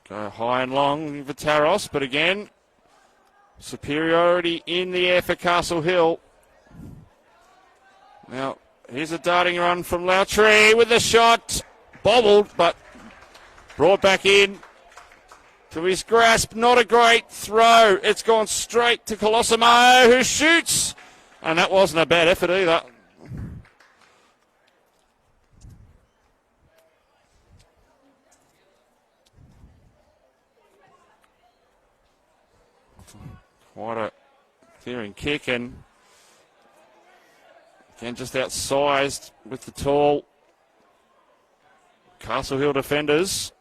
go high and long for Taros, but again, superiority in the air for Castle Hill. Now, here's a darting run from Lowtree with the shot. Bobbled, but brought back in to his grasp. Not a great throw. It's gone straight to Colosimo, who shoots. And that wasn't a bad effort either. Quite a clearing kick, and again just outsized with the tall Castle Hill defenders.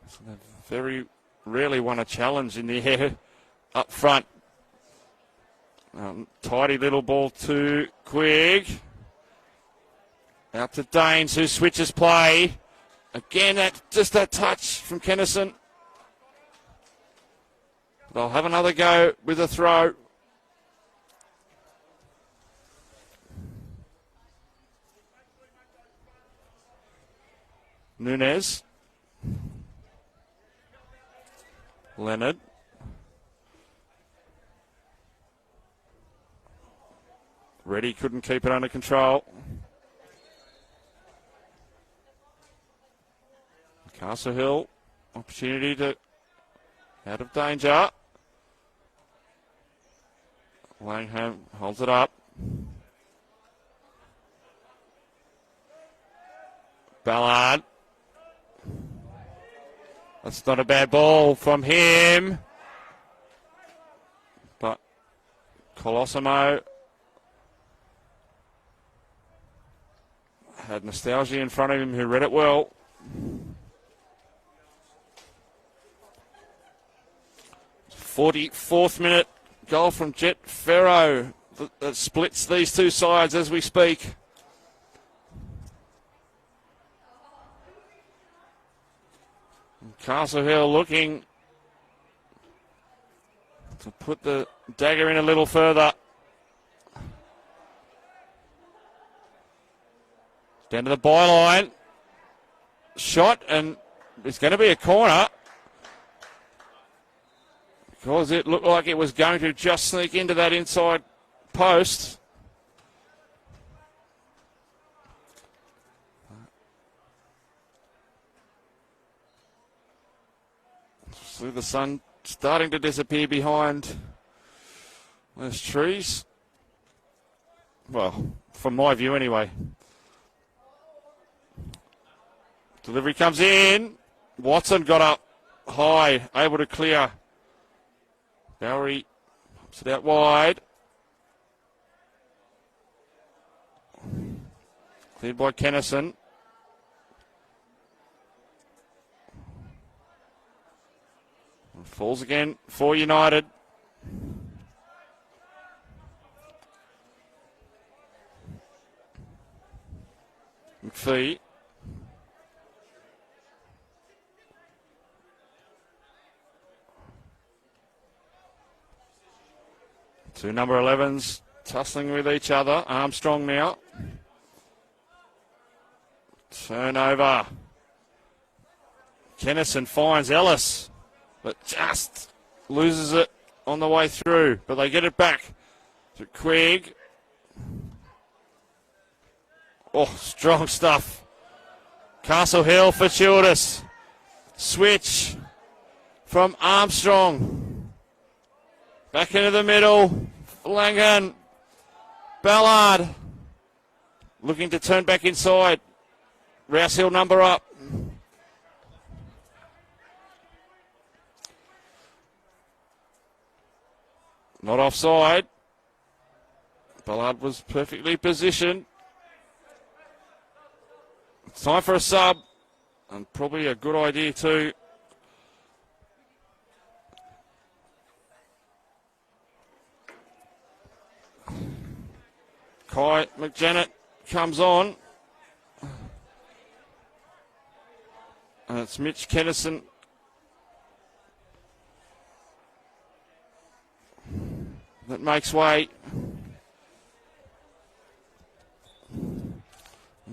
So they've very rarely won a challenge in the air up front. Tidy little ball to Quigg. Out to Danes, who switches play. Again, just that touch from Kennison. They'll have another go with a throw. Nunez. Leonard. Reddy couldn't keep it under control. Castle Hill, opportunity to out of danger. Langham holds it up. Ballard. That's not a bad ball from him. But Colosimo had Nostalgia in front of him who read it well. "44th minute goal from Jet Ferro that splits these two sides as we speak. Castle Hill looking to put the dagger in a little further. Down to the byline. Shot, and it's going to be a corner. Because it looked like it was going to just sneak into that inside post. See the sun starting to disappear behind those trees. Well, from my view anyway. Delivery comes in. Watson got up high, able to clear. Bowery pops it out wide. Cleared by Kennison. Falls again for United. McPhee. Two number 11s tussling with each other. Armstrong now. Turnover. Kennison finds Ellis, but just loses it on the way through. But they get it back to Quigg. Oh, strong stuff. Castle Hill, fortuitous. Switch from Armstrong. Back into the middle. Langan. Ballard. Looking to turn back inside. Rouse Hill number up. Not offside. Ballard was perfectly positioned. It's time for a sub. And probably a good idea too. Kai McJanet comes on. And it's Mitch Kennison. That makes way.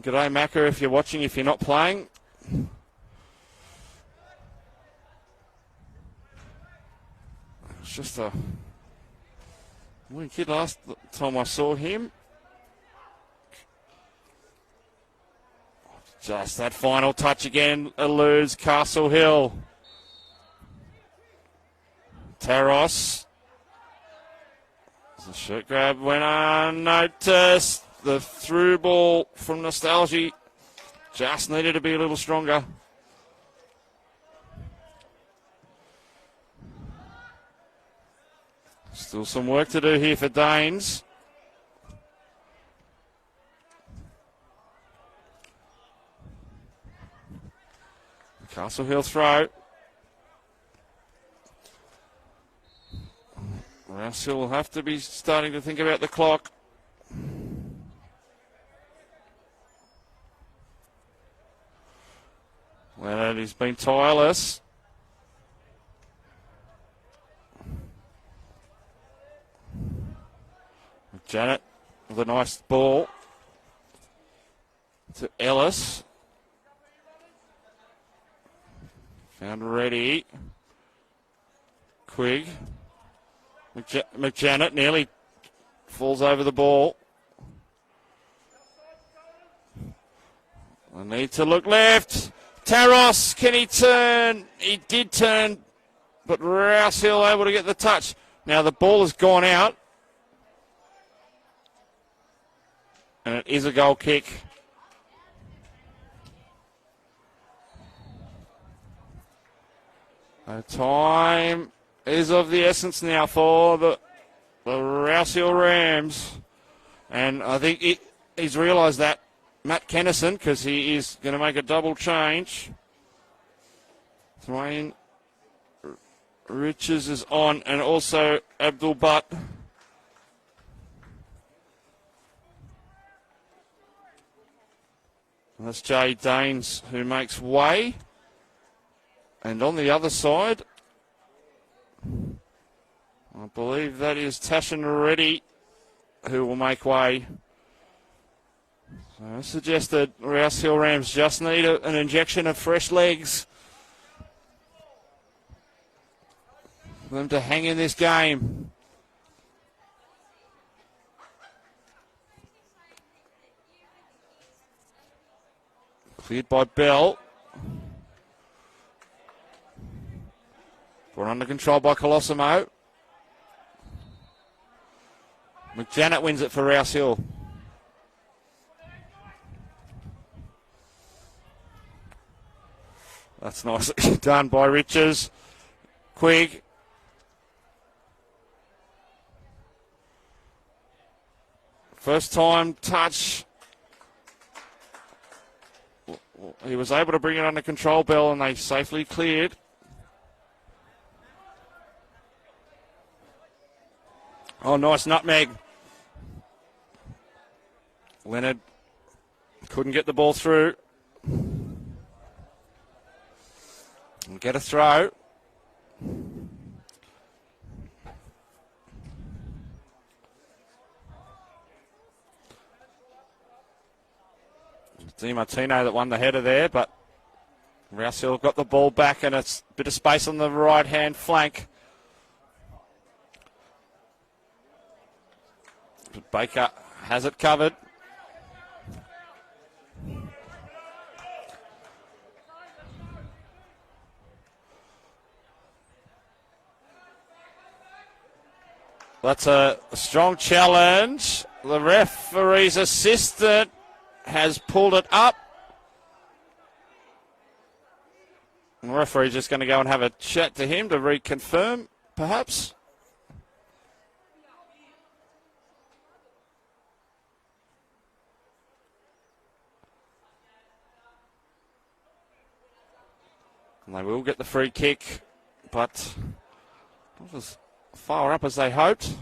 G'day, Macca, if you're watching, if you're not playing. It's just a wee kid last time I saw him. Just that final touch again eludes Castle Hill. Taros. The shirt grab went unnoticed. The through ball from Nostalgia just needed to be a little stronger. Still some work to do here for Danes. Castle Hill throw. Rouse will have to be starting to think about the clock. Leonard, he's been tireless. Janet with a nice ball to Ellis. Found ready. Quigg. McJanet nearly falls over the ball. I need to look left. Taros, can he turn? He did turn, but Rouse Hill able to get the touch. Now the ball has gone out. And it is a goal kick. Time is of the essence now for the Rouse Hill Rams. And I think he's realised that, Matt Kennison, because he is going to make a double change. Dwayne Riches is on, and also Abdul Butt. And that's Jay Danes who makes way. And on the other side, I believe that is Tashin Reddy who will make way. So I suggested Rouse Hill Rams just need an injection of fresh legs for them to hang in this game. Cleared by Bell. Brought under control by Colosimo. McJanet wins it for Rouse Hill. That's nicely done by Riches. Quigg. First time touch. He was able to bring it under control, Bell, and they safely cleared. Oh, nice nutmeg. Leonard couldn't get the ball through. And get a throw. DiMartino that won the header there, but Rouse Hill got the ball back, and it's a bit of space on the right-hand flank. But Baker has it covered. That's a strong challenge. The referee's assistant has pulled it up. The referee's just going to go and have a chat to him to reconfirm, perhaps. And they will get the free kick, but not as far up as they hoped.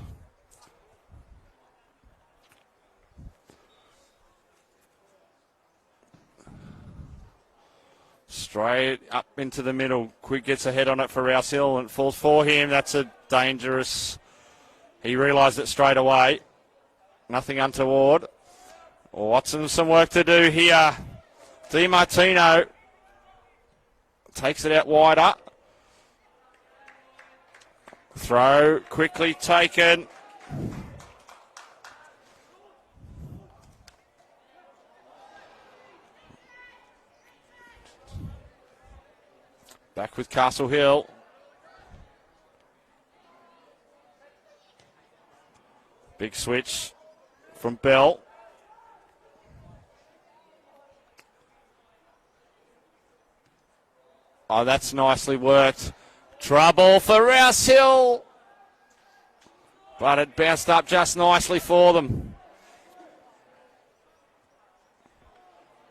Straight up into the middle. Quigg gets a head on it for Rouse Hill and it falls for him. That's a dangerous. He realised it straight away. Nothing untoward. Watson, some work to do here. DiMartino takes it out wider. Throw quickly taken. Back with Castle Hill. Big switch from Bell. Oh, that's nicely worked. Trouble for Rouse Hill. But it bounced up just nicely for them.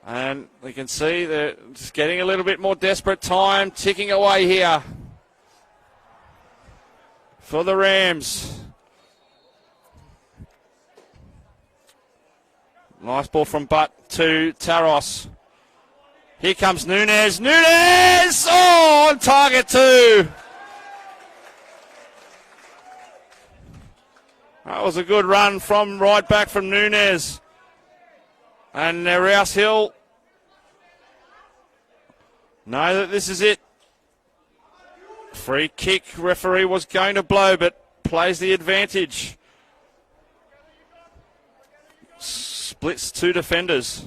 And we can see they're just getting a little bit more desperate. Time ticking away here for the Rams. Nice ball from Butt to Taros. Here comes Nunez. Nunez! Oh, on target too. That was a good run from right back from Nunez. And Rouse Hill know that this is it. Free kick. Referee was going to blow, but plays the advantage. Splits two defenders.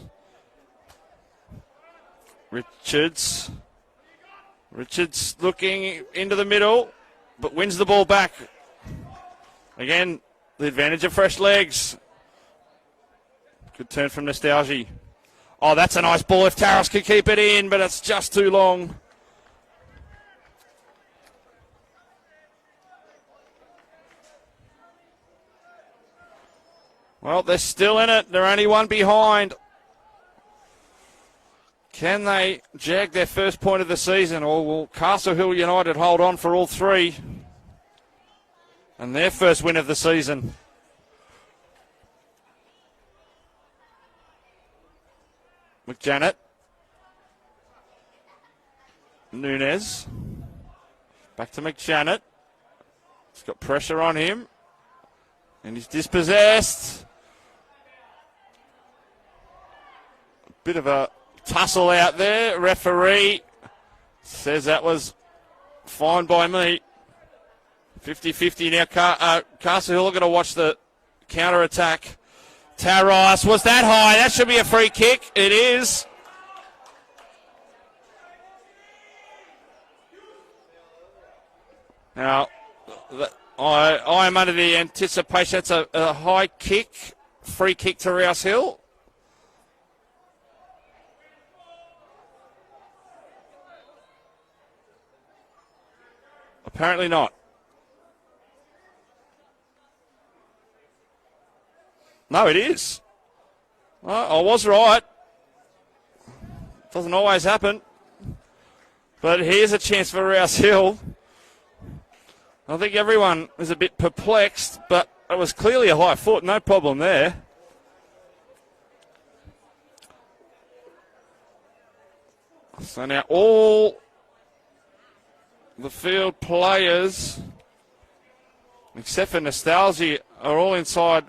Richards looking into the middle, but wins the ball back. Again, the advantage of fresh legs. Good turn from Nostalgia. Oh, that's a nice ball if Taros could keep it in, but it's just too long. Well, they're still in it. They're only one behind. Can they jag their first point of the season, or will Castle Hill United hold on for all three? And their first win of the season. McJanet. Nunez. Back to McJanet. He's got pressure on him. And he's dispossessed. A bit of a tussle out there. Referee says that was fine by me. 50-50 now. Castle Hill are going to watch the counter-attack. Taros, was that high? That should be a free kick. It is. Now, I am under the anticipation that's a high kick, free kick to Rouse Hill. Apparently not. No, it is. Well, I was right. Doesn't always happen. But here's a chance for Rouse Hill. I think everyone is a bit perplexed, but it was clearly a high foot. No problem there. So now all the field players, except for Nostalgia, are all inside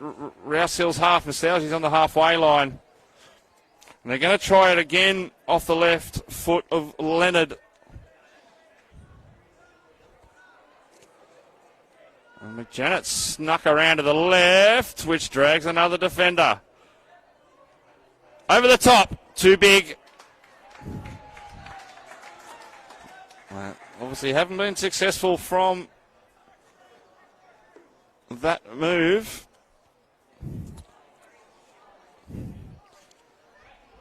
Rouse Hill's half. Nostalgia's on the halfway line. And they're going to try it again off the left foot of Leonard. And McJanet snuck around to the left, which drags another defender. Over the top. Too big. Obviously haven't been successful from that move.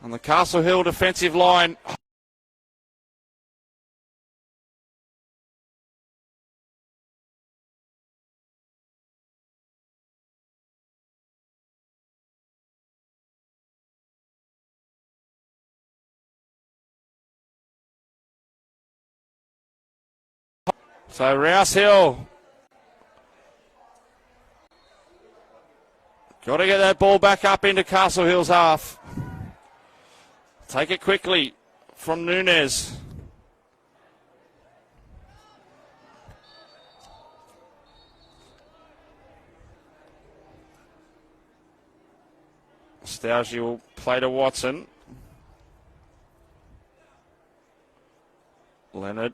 On the Castle Hill defensive line. So Rouse Hill. Got to get that ball back up into Castle Hill's half. Take it quickly from Nunez. Nostalgia will play to Watson. Leonard.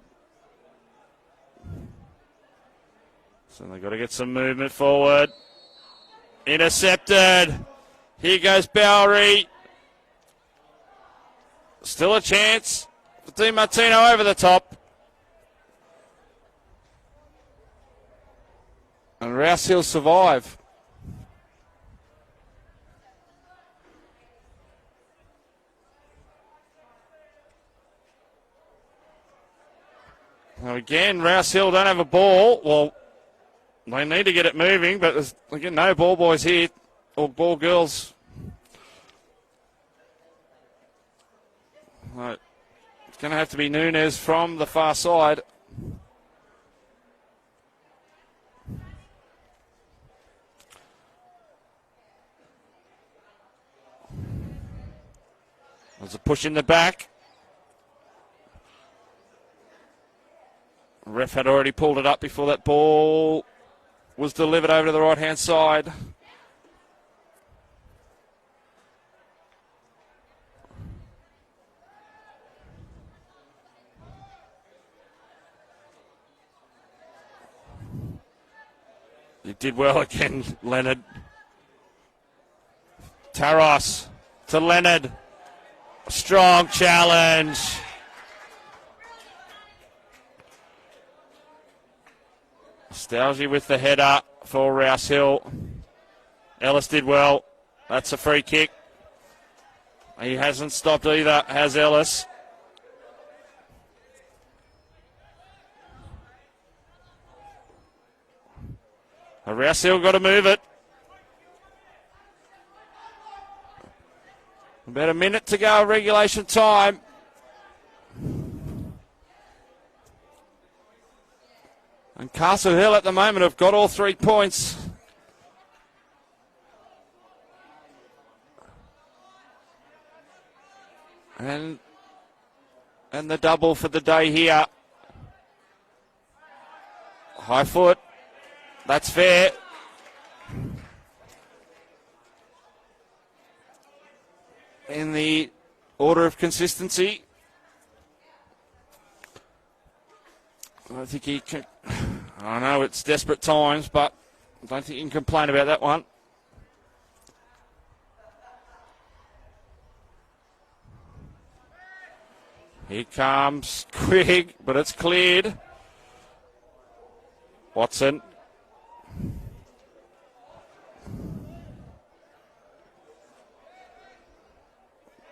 So they've got to get some movement forward. Intercepted. Here goes Bowery. Still a chance for Di Martino over the top. And Rouse Hill survive. Now again, Rouse Hill don't have a ball. Well, they need to get it moving, but there's, again, no ball boys here, or ball girls. Right. It's going to have to be Nunez from the far side. There's a push in the back. Ref had already pulled it up before that ball was delivered over to the right-hand side. He did well again, Leonard. Taros to Leonard. Strong challenge. Nostalgia with the header for Rouse Hill. Ellis did well. That's a free kick. He hasn't stopped either, has Ellis. Rouse Hill got to move it. About a minute to go, regulation time. And Castle Hill at the moment have got all 3 points. And the double for the day here. High foot. That's fair. In the order of consistency. I think he can. I know it's desperate times, but I don't think you can complain about that one. Here comes Quigg, but it's cleared. Watson.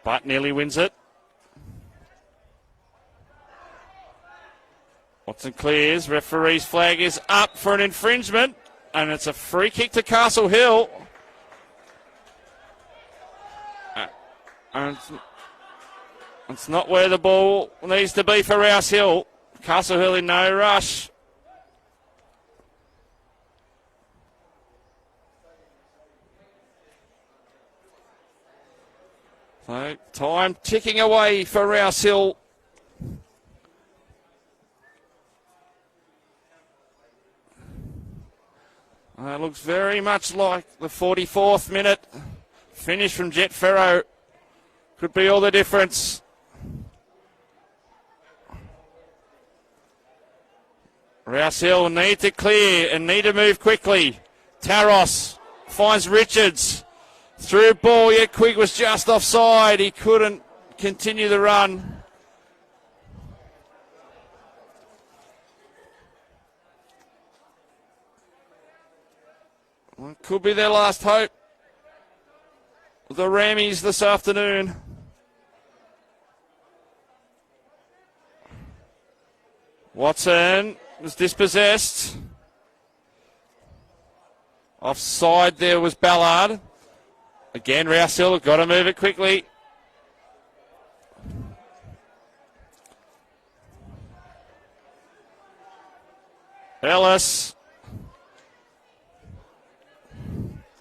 But nearly wins it. Watson clears. Referee's flag is up for an infringement. And it's a free kick to Castle Hill. And it's not where the ball needs to be for Rouse Hill. Castle Hill in no rush. So time ticking away for Rouse Hill. It looks very much like the 44th minute finish from Jet Ferro. Could be all the difference. Rouse Hill need to clear and need to move quickly. Taros finds Richards. Through ball, yet Quigg was just offside. He couldn't continue the run. Well, could be their last hope. The Rammies this afternoon. Watson was dispossessed. Offside there was Ballard. Again, Rouse Hill have got to move it quickly. Ellis.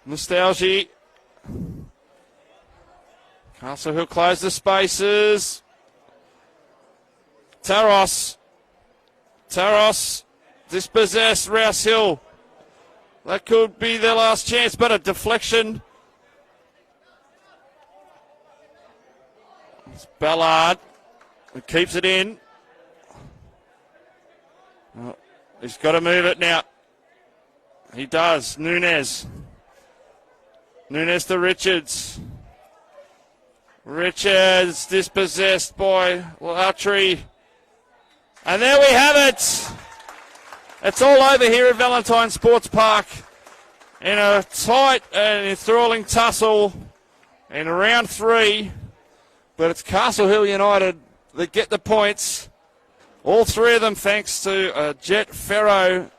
Nostalgia. Castle Hill close the spaces. Taros. Taros dispossessed Rouse Hill. That could be their last chance, but a deflection. It's Ballard who keeps it in. Oh, he's got to move it now. He does. Nunez. Nunez to Richards. Richards dispossessed by Lautry. And there we have it. It's all over here at Valentine Sports Park in a tight and enthralling tussle in round 3. But it's Castle Hill United that get the points. All 3 of them thanks to a Jet Ferro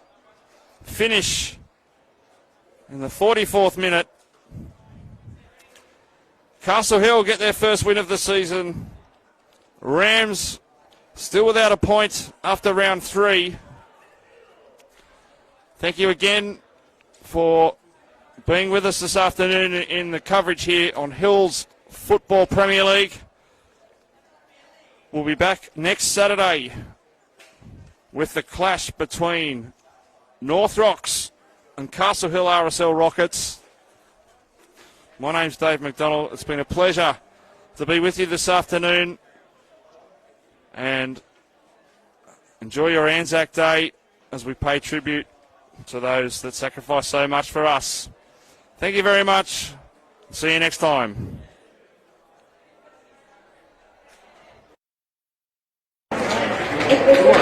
finish in the 44th minute. Castle Hill get their first win of the season. Rams still without a point after round 3. Thank you again for being with us this afternoon in the coverage here on Hills Football Premier League. we'll be back next Saturday with the clash between North Rocks and Castle Hill RSL Rockets. My name's Dave McDonald. It's been a pleasure to be with you this afternoon. And enjoy your Anzac Day as we pay tribute to those that sacrifice so much for us. Thank you very much. See you next time.
It was